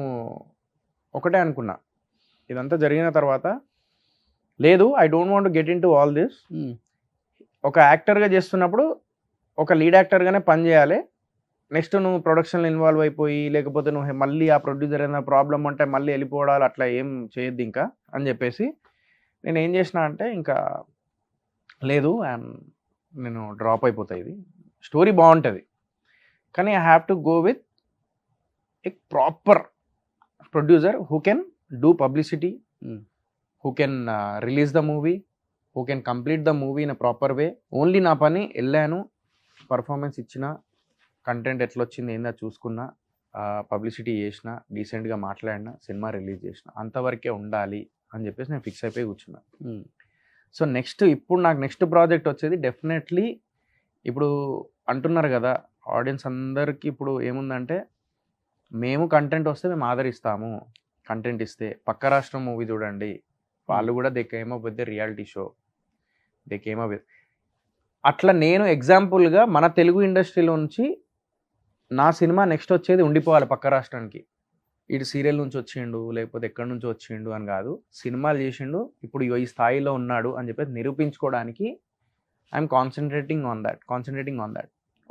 ఒకటే అనుకున్నా, ఇదంతా జరిగిన తర్వాత, లేదు I don't want get in to all this. ఒక యాక్టర్గా చేస్తున్నప్పుడు ఒక లీడ్ యాక్టర్గానే పని చేయాలి. నెక్స్ట్ నువ్వు ప్రొడక్షన్లో ఇన్వాల్వ్ అయిపోయి, లేకపోతే నువ్వు మళ్ళీ ఆ ప్రొడ్యూసర్ ఏదైనా ప్రాబ్లం ఉంటే మళ్ళీ వెళ్ళిపోవడాలు అట్లా ఏం చేయొద్దు ఇంకా అని చెప్పేసి నేను ఏం చేసిన అంటే, ఇంకా లేదు నేను డ్రాప్ అయిపోతా, ఇది స్టోరీ బాగుంటుంది కానీ I have to go with a proper producer who can do publicity, who can release the movie, who can complete the movie in a proper way. Only నా పని వెళ్ళాను, పర్ఫార్మెన్స్ ఇచ్చిన, కంటెంట్ ఎట్లా వచ్చింది ఏందా చూసుకున్నా, పబ్లిసిటీ చేసిన, డీసెంట్గా మాట్లాడిన, సినిమా రిలీజ్ చేసిన, అంతవరకే ఉండాలి అని చెప్పేసి నేను ఫిక్స్ అయిపోయి కూర్చున్నా. సో ఇప్పుడు నాకు నెక్స్ట్ ప్రాజెక్ట్ వచ్చేది డెఫినెట్లీ, ఇప్పుడు అంటున్నారు కదా ఆడియన్స్ అందరికీ, ఇప్పుడు ఏముందంటే మేము కంటెంట్ వస్తే మేము ఆదరిస్తాము, కంటెంట్ ఇస్తే. పక్క రాష్ట్రం మూవీ చూడండి, వాళ్ళు కూడా they came up with the reality show, they came up with. అట్లా నేను ఎగ్జాంపుల్గా మన తెలుగు ఇండస్ట్రీలో నుంచి నా సినిమా నెక్స్ట్ వచ్చేది ఉండిపోవాలి పక్క రాష్ట్రానికి. ఇటు సీరియల్ నుంచి వచ్చిండు, లేకపోతే ఎక్కడి నుంచి వచ్చిండు అని కాదు, సినిమాలు చేసిండు, ఇప్పుడు ఈ స్థాయిలో ఉన్నాడు అని చెప్పేసి నిరూపించుకోవడానికి I'm concentrating on that.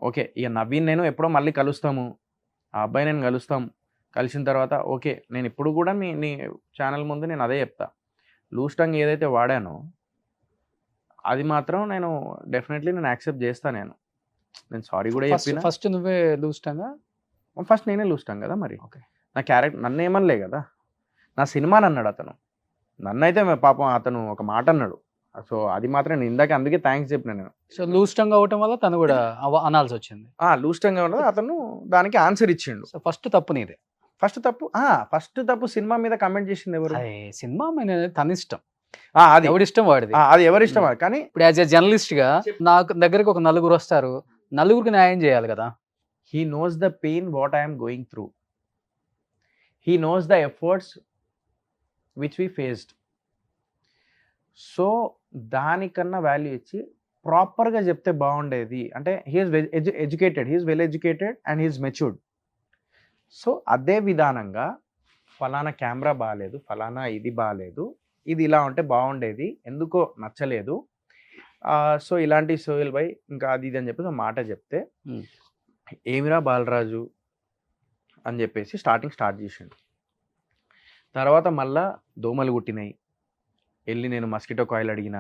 Okay, ఇక నవీన్ నేను ఎప్పుడో మళ్ళీ కలుస్తాము, ఆ అబ్బాయి నేను కలిసిన తర్వాత ఓకే, నేను ఇప్పుడు కూడా నీ ఛానల్ ముందు నేను అదే చెప్తా, లూజ్ టంగ్ ఏదైతే వాడానో అది మాత్రం నేను డెఫినెట్లీ నేను యాక్సెప్ట్ చేస్తాను. నేను సారీ కూడా చెప్పిన. ఫస్ట్ నువ్వే లూజ్ టంగా? ఫస్ట్ నేనే లూజ్ టంగ్ కదా మరి. ఓకే, నా క్యారెక్టర్ నన్ను ఏమనలే కదా, నా సినిమాని అన్నాడు అతను. నన్నైతే పాపం అతను ఒక మాట అన్నాడు. సో అది మాత్రం నేను ఇందాక అందుకే థ్యాంక్స్ చెప్పిన నేను. సో లూజ్ టంగ్ అవ్వటం వల్ల తను కూడా అనాల్సి వచ్చింది. లూజ్ టంగ్ ఉన్నది, అతను దానికి ఆన్సర్ ఇచ్చిండు. సో ఫస్ట్ తప్పు నీదే. ఫస్ట్ తప్పు సినిమా మీద కమెంట్ చేసింది ఎవరు? సినిమా తన ఇష్టం, అది ఎవరి ఇష్టం వాడిది, అది ఎవరి ఇష్టం. కానీ ఇప్పుడు యాజ్ ఎ జర్నలిస్ట్ గా నాకు దగ్గరికి ఒక నలుగురు వస్తారు, నలుగురికి న్యాయం చేయాలి కదా. He knows the pain what I'm going through, he knows the efforts which we faced. So దానికన్నా వాల్యూ ఇచ్చి ప్రాపర్గా చెప్తే బాగుండేది. అంటే he's educated, he's well educated and he's matured. So అదే విధానంగా ఫలానా కెమెరా బాగాలేదు, ఫలానా ఇది బాగాలేదు, ఇది ఇలా ఉంటే బాగుండేది, ఎందుకో నచ్చలేదు, సో ఇలాంటి సోయల్ బై ఇంకా అది ఇది అని చెప్పేసి ఒక మాట చెప్తే, ఏమిరా బాలరాజు అని చెప్పేసి స్టార్ట్ చేసిండు. తర్వాత మళ్ళా దోమలు కుట్టినాయి, వెళ్ళి నేను మస్కిటో కాయిల్ అడిగిన,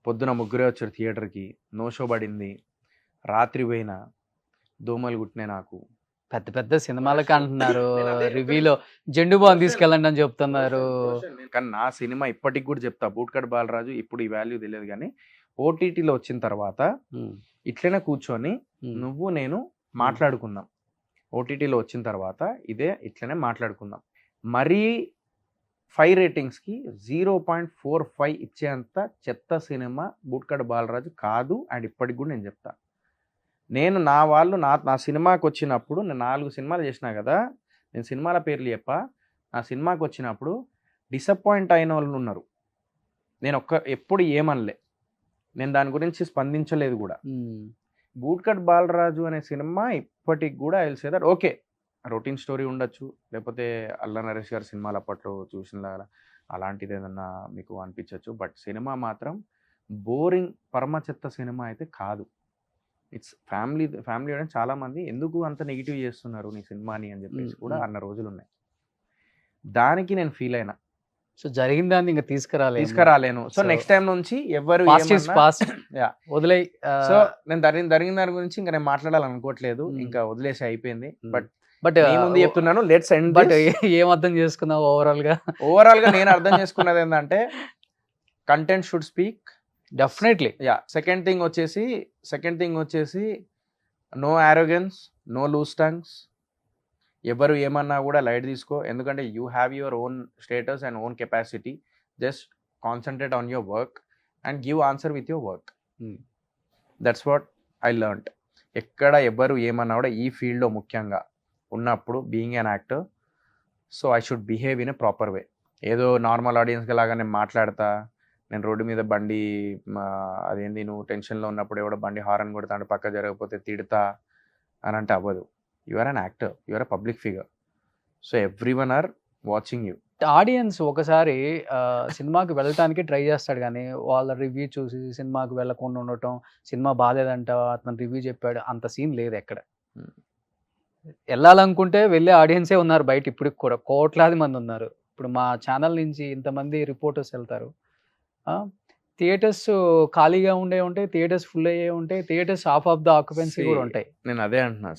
పొద్దున ముగ్గురే వచ్చారు థియేటర్కి, నో షో పడింది, రాత్రి పోయినా దోమలు కుట్టినాయి నాకు. పెద్ద పెద్ద సినిమాలకి అంటున్నారు, రివ్యూలో జెండు బాన్ తీసుకెళ్ళండి అని చెప్తున్నారు. కానీ నా సినిమా ఇప్పటికి కూడా చెప్తా, బూట్కట్ బాలరాజు ఇప్పుడు ఈ వాల్యూ తెలియదు కానీ ఓటీటీలో వచ్చిన తర్వాత ఇట్లనే కూర్చొని నువ్వు నేను మాట్లాడుకుందాం. ఓటీటీలో వచ్చిన తర్వాత ఇట్లనే మాట్లాడుకుందాం. మరీ 5 రేటింగ్స్కి 0.45 ఇచ్చేంత చెత్త సినిమా బూట్కట్ బాలరాజు కాదు. అండ్ ఇప్పటికి కూడా నేను చెప్తా, నేను నా వాళ్ళు నా సినిమాకి వచ్చినప్పుడు, నేను 4 సినిమాలు చేసినా కదా, నేను సినిమాల పేర్లు చెప్పా, నా సినిమాకి వచ్చినప్పుడు డిసప్పాయింట్ అయిన వాళ్ళు ఉన్నారు. నేను ఎప్పుడు ఏమనలే, నేను దాని గురించి స్పందించలేదు కూడా. బూట్కట్ బాలరాజు అనే సినిమా ఇప్పటికి కూడా I will say that okay, routine story ఉండొచ్చు, లేకపోతే అల్లా నరేష్ గారి సినిమాలు అప్పట్లో చూసిన అలాంటిది ఏదన్నా మీకు అనిపించవచ్చు. బట్ సినిమా మాత్రం బోరింగ్ పరమ చెత్త సినిమా అయితే కాదు. ఇట్స్ ఫ్యామిలీ అంటే చాలామంది ఎందుకు అంత నెగిటివ్ చేస్తున్నారు నీ సినిమాని అని చెప్పేసి కూడా అన్న రోజులు ఉన్నాయి. దానికి నేను ఫీల్ అయినా. సో జరిగిన దాన్ని ఇంకా తీసుకురాలేను. సో నెక్స్ట్ టైం నుంచి ఎవరు వదిలే. సో నేను జరిగిన దాని గురించి ఇంకా నేను మాట్లాడాలనుకోవట్లేదు, ఇంకా వదిలేసి అయిపోయింది. బట్ ముందు చెప్తున్నాను, లెట్స్ ఎండ్. బట్ ఏం అర్థం చేసుకున్నావు ఓవరాల్ గా నేను అర్థం చేసుకున్నది ఏంటంటే content should speak definitely. Second thing వచ్చేసి no arrogance, no loose tongues. ఎవరు ఏమన్నా కూడా లైట్ తీసుకో, ఎందుకంటే you have your own status and own capacity. Just concentrate on your work and give answer with your work. That's what I learned. ఎక్కడ ఎవరు ఏమన్నా కూడా ఈ ఫీల్డ్లో ముఖ్యంగా ఉన్నప్పుడు being an actor, so I should behave in a proper way. ఏదో normal ఆడియన్స్గా లాగా నేను మాట్లాడతా, నేను రోడ్డు మీద బండి అదేంటి నువ్వు టెన్షన్లో ఉన్నప్పుడు ఎవడో బండి హారన్ కొడతా అంటే పక్క జరగకపోతే తిడతా అని అంటే అవ్వదు. You are an actor, you are a public figure, so everyone are watching you. Audience ఒకసారి సినిమాకి వెళ్ళటానికి ట్రై చేస్తాడు, కానీ వాళ్ళ రివ్యూ చూసి సినిమాకి వెళ్ళకుండా ఉండటం, సినిమా బాగాలేదంట అతను రివ్యూ చెప్పాడు, అంత సీన్ లేదు ఎక్కడ. వెళ్ళాలనుకుంటే వెళ్ళే ఆడియన్సే ఉన్నారు బయట, ఇప్పటికి కూడా కోట్లాది మంది ఉన్నారు. ఇప్పుడు మా ఛానల్ నుంచి ఇంతమంది రిపోర్టర్స్ వెళ్తారు, థియేటర్స్ ఖాళీగా ఉంటాయి, థియేటర్స్ ఫుల్ అయ్యే ఉంటాయి, theatres half of the occupancy కూడా ఉంటాయి. నేను అదే అంటున్నా,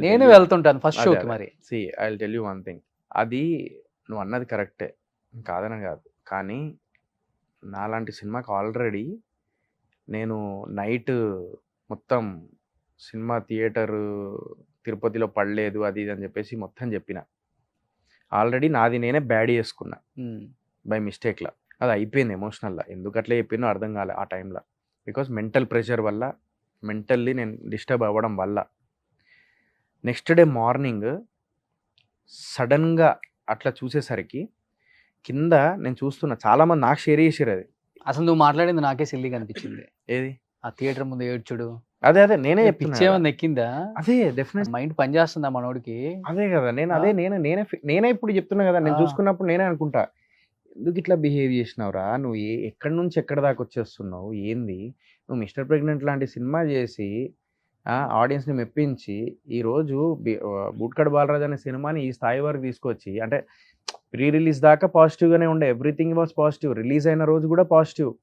నేను వెళ్తుంటాను ఫస్ట్ షోకి. మరి I will tell you one thing, అది నువ్వు అన్నది కరెక్టే, కాదని కాదు, కానీ నాలాంటి సినిమాకి ఆల్రెడీ నేను నైట్ మొత్తం సినిమా థియేటర్ తిరుపతిలో పడలేదు అది ఇది అని చెప్పేసి మొత్తం చెప్పిన. ఆల్రెడీ నాది నేనే బ్యాడ్ చేసుకున్నా బై మిస్టేక్లా. అది అయిపోయింది ఎమోషనల్గా. ఎందుకు అట్లా చెప్పినో అర్థం కాలే ఆ టైంలో. బికాస్ మెంటల్ ప్రెషర్ వల్ల, మెంటల్లీ నేను డిస్టర్బ్ అవ్వడం వల్ల. నెక్స్ట్ డే మార్నింగ్ సడన్గా అట్లా చూసేసరికి కింద నేను చూస్తున్నా చాలామంది నాకు షేర్ చేసారు. అది అసలు నువ్వు మాట్లాడింది నాకే సిల్లీగా అనిపించింది. ఏది ఆ థియేటర్ ముందు ఏడ్చుడు, అదే నేనే పిచ్చేమన్నా ఎక్కిందా? అదే డెఫినెట్ మైండ్ పని చేస్తుందా మనోడికి? అదే కదా నేనే ఇప్పుడు చెప్తున్నా కదా. నేను చూసుకున్నప్పుడు నేనే అనుకుంటా, ఎందుకు ఇట్లా బిహేవ్ చేసినావురా నువ్వు, ఎక్కడి నుంచి ఎక్కడి దాకా వచ్చేస్తున్నావు, ఏంది నువ్వు మిస్టర్ ప్రెగ్నెంట్ లాంటి సినిమా చేసి ఆడియన్స్ని మెప్పించి ఈరోజు బూట్కట్ బాలరాజు అనే సినిమాని ఈ స్థాయి వరకు తీసుకొచ్చి, అంటే ప్రీ రిలీజ్ దాకా పాజిటివ్గానే ఉండే, ఎవ్రీథింగ్ వాజ్ పాజిటివ్. రిలీజ్ అయిన రోజు కూడా పాజిటివ్,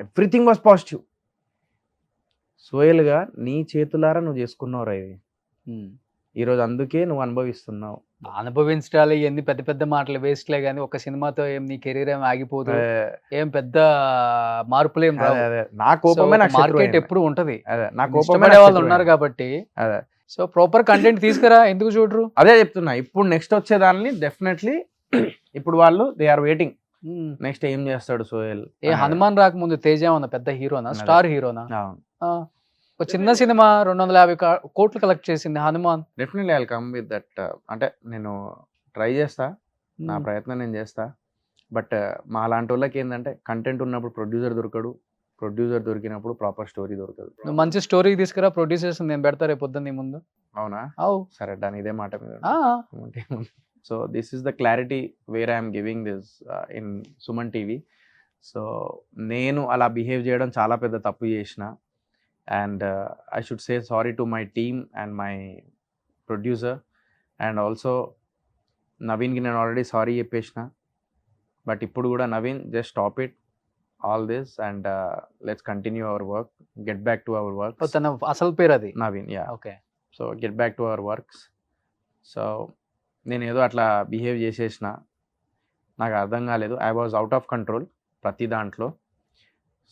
ఎవ్రీథింగ్ వాజ్ పాజిటివ్. సోయల్గా నీ చేతులారా నువ్వు చేసుకున్నావురా ఇది ఈరోజు, అందుకే నువ్వు అనుభవిస్తున్నావు. అనుభవించాలి ఎన్ని పెద్ద పెద్ద మాటలు వేస్ట్లే, కానీ ఒక సినిమాతో ఏం నీ కెరీర్ ఏం ఆగిపోదు, ఏం పెద్ద మార్పులు ఏం రావు. నా కోపమే మార్కెట్ ఎప్పుడు ఉంటది, నా కోపమే వాళ్ళు ఉన్నారు కాబట్టి. సో ప్రాపర్ కంటెంట్ తీసుకురా, ఎందుకు చూడరు? అదే చెప్తున్నా. ఇప్పుడు నెక్స్ట్ వచ్చేదాన్ని డెఫినెట్లీ ఇప్పుడు వాళ్ళు దే ఆర్ వెయిటింగ్, నెక్స్ట్ ఏం చేస్తాడు సోయల్. హనుమాన్ రాకముందు తేజ ఏమన్నా పెద్ద హీరోనా, స్టార్ హీరోనా? ఒక చిన్న సినిమా 250 కోట్లు కలెక్ట్ చేసింది Hanuman. Definitely I will come with that. అంటే నేను ట్రై చేస్తా, నా ప్రయత్నం నేను చేస్తా. బట్ మా లాంటి వాళ్ళకి ఏంటంటే కంటెంట్ ఉన్నప్పుడు ప్రొడ్యూసర్ దొరకడు, ప్రొడ్యూసర్ దొరికినప్పుడు ప్రాపర్ స్టోరీ దొరకదు. నువ్వు మంచి స్టోరీ తీసుకురా, ప్రొడ్యూసర్స్ నేను పెడతా రేపు పొద్దున్న నీ ముందు. అవునా? సరే దాని ఇదే మాట మీద. So this is the clarity where I'm giving this in Suman TV. So నేను అలా బిహేవ్ చేయడం చాలా పెద్ద తప్పు చేసిన. And I should say sorry to my team and my producer, and also Naveen ki nenu already sorry cheppesina. But ippudu kuda Naveen, just stop it all this and let's continue our work, get back to our work. Tana asal per adi Naveen, yeah. Okay. So get back to our works. So nenu edo atla behave chesesina, నాకు అర్థం కాలేదు. I was out of control ప్రతి దాంట్లో.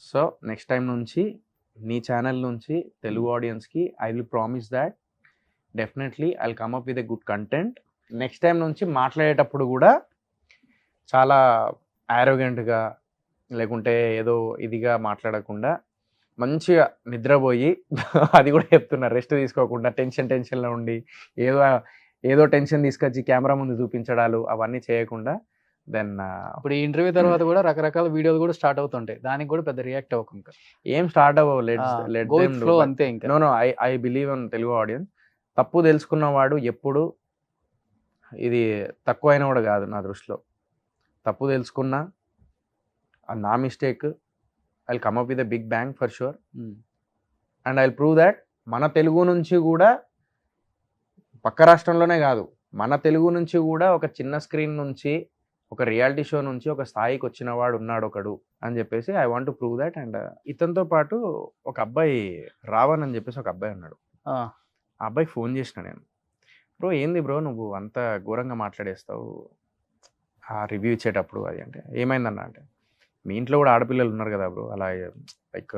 So next time నుంచి నీ channel నుంచి తెలుగు ఆడియన్స్కి I will promise that definitely I will come up with a good content. Next time నుంచి మాట్లాడేటప్పుడు కూడా చాలా యారోగెంట్గా లేకుంటే ఏదో ఇదిగా మాట్లాడకుండా మంచిగా నిద్రపోయి, అది కూడా చెప్తున్నా, రెస్ట్ తీసుకోకుండా టెన్షన్లో ఉండి ఏదో టెన్షన్ తీసుకొచ్చి కెమెరా ముందు చూపించడాలు అవన్నీ చేయకుండా దెన్ ఇప్పుడు ఈ ఇంటర్వ్యూ తర్వాత కూడా రకరకాల వీడియోలు కూడా స్టార్ట్ అవుతుంటాయి, దానికి కూడా పెద్ద రియాక్ట్ అవ్వకుండా ఏం స్టార్ట్ అవ్వవు, let go them with do. Flow అంతే ఇంకా. No no I believe in Telugu audience. తప్పు తెలుసుకున్నవాడు ఎప్పుడు ఇది తక్కువ అయినా కూడా కాదు నా దృష్టిలో. తప్పు తెలుసుకున్నా అది నా mistake, I will come up with a big bang for sure. And I will prove that మన తెలుగు నుంచి కూడా, పక్క రాష్ట్రంలోనే కాదు, మన తెలుగు నుంచి కూడా ఒక చిన్న స్క్రీన్ నుంచి, ఒక రియాలిటీ షో నుంచి ఒక స్థాయికి వచ్చిన వాడు ఉన్నాడు ఒకడు అని చెప్పేసి I want to prove that. And ఇతనితో పాటు ఒక అబ్బాయి రావణ్ అని చెప్పేసి ఒక అబ్బాయి ఉన్నాడు. ఆ అబ్బాయికి ఫోన్ చేసిన నేను, బ్రో ఏంది బ్రో నువ్వు అంత ఘోరంగా మాట్లాడేస్తావు ఆ రివ్యూ ఇచ్చేటప్పుడు అది. అంటే ఏమైందన్న అంటే, మీ ఇంట్లో కూడా ఆడపిల్లలు ఉన్నారు కదా బ్రో, అలా లైక్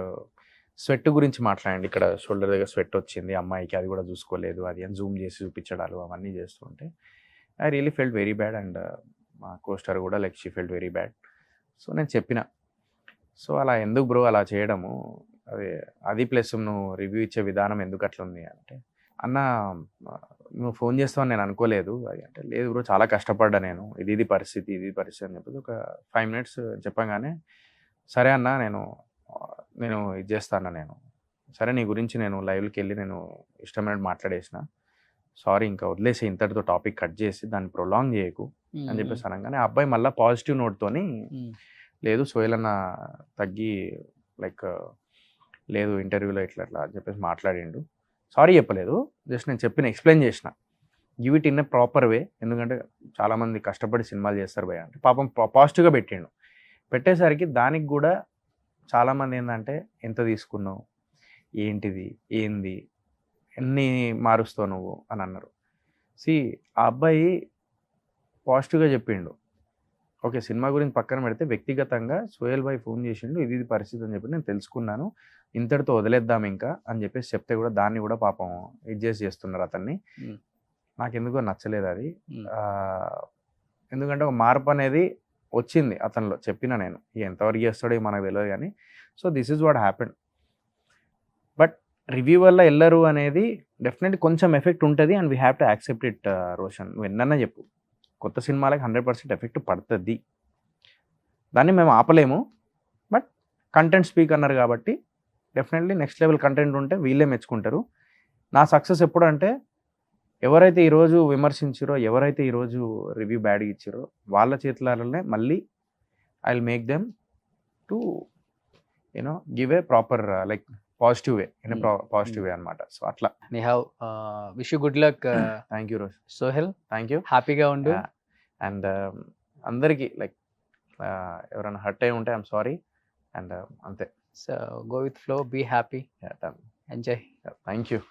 స్వెట్ గురించి మాట్లాడండి, ఇక్కడ షోల్డర్ దగ్గర స్వెట్ వచ్చింది అమ్మాయికి, అది కూడా చూసుకోలేదు, అది అని జూమ్ చేసి చూపించడాలు అవన్నీ చేస్తుంటే I really felt very bad. And మా కోస్టర్ కూడా like she felt very bad. So నేను చెప్పిన, సో అలా ఎందుకు బ్రో అలా చేయడము, అది ప్లస్ నువ్వు రివ్యూ ఇచ్చే విధానం ఎందుకు అట్లా ఉంది అంటే, అన్న నువ్వు ఫోన్ చేస్తావని నేను అనుకోలేదు అది. అంటే లేదు బ్రో చాలా కష్టపడ్డా నేను, ఇది పరిస్థితి అని చెప్పేసి ఒక 5 minutes చెప్పగానే, సరే అన్న నేను ఇది చేస్తాను, నేను సరే నీ గురించి నేను లైవ్కి వెళ్ళి నేను ఇష్టమైనట్టు మాట్లాడేసిన, సారీ ఇంకా వదిలేసి ఇంతటితో టాపిక్ కట్ చేసి దాన్ని ప్రొలాంగ్ చేయకు అని చెప్పేసి అనగానే ఆ అబ్బాయి మళ్ళీ పాజిటివ్ నోట్తోని, లేదు సోహెల్ అన్న తగ్గి లైక్ లేదు ఇంటర్వ్యూలో ఇట్లా అని చెప్పేసి మాట్లాడిండు, సారీ చెప్పలేదు, జస్ట్ నేను ఎక్స్ప్లెయిన్ చేసిన, give it in a proper వే, ఎందుకంటే చాలామంది కష్టపడి సినిమాలు చేస్తారు భయ అంటే, పాపం పాజిటివ్గా పెట్టిండు. పెట్టేసరికి దానికి కూడా చాలామంది ఏంటంటే ఎంత తీసుకున్నావు, ఏంటిది ఏంది, ఎన్ని మారుస్తావు నువ్వు అని అన్నారు. ఆ అబ్బాయి పాజిటివ్గా చెప్పిండు, ఓకే సినిమా గురించి పక్కన పెడితే వ్యక్తిగతంగా సోహెల్ భాయ్ ఫోన్ చేసిండు, ఇది పరిస్థితి అని చెప్పి నేను తెలుసుకున్నాను, ఇంతటితో వదిలేద్దాం ఇంకా అని చెప్పేసి చెప్తే కూడా దాన్ని కూడా పాపం చేస్తున్నారు అతన్ని. నాకెందుకో నచ్చలేదు అది. ఎందుకంటే ఒక మార్పు అనేది వచ్చింది అతనిలో, చెప్పిన నేను ఎంతవరకు చేస్తాడో మనకు తెలియదు కానీ. So this is what happened. But review వల్ల వెళ్ళరు అనేది డెఫినెట్లీ కొంచెం ఎఫెక్ట్ ఉంటుంది, and we have to accept it. Roshan నువ్వు ఎన్నన్నా చెప్పు, కొత్త సినిమాలకి 100% ఎఫెక్ట్ పడుతుంది, దాన్ని మేము ఆపలేము. బట్ కంటెంట్ స్పీక్ అన్నారు కాబట్టి డెఫినెట్లీ నెక్స్ట్ లెవెల్ కంటెంట్ ఉంటే వీళ్ళే మెచ్చుకుంటారు. నా సక్సెస్ ఎప్పుడు అంటే, ఎవరైతే ఈరోజు విమర్శించారో, ఎవరైతే ఈరోజు రివ్యూ బ్యాడ్గా ఇచ్చారో వాళ్ళ చేతులనే మళ్ళీ I will make them to give a proper like positive way, in positive way అనమాట. సో అట్లా నిహావ్, wish you good luck. Thank you Rosh. Sohel thank you, హ్యాపీగా ఉండు. అండ్ అందరికీ లైక్ ఎవరైనా హర్ట్ అయి ఉంటే ఐఎమ్ సారీ, అండ్ అంతే. So go with flow, be happy, enjoy. Thank you.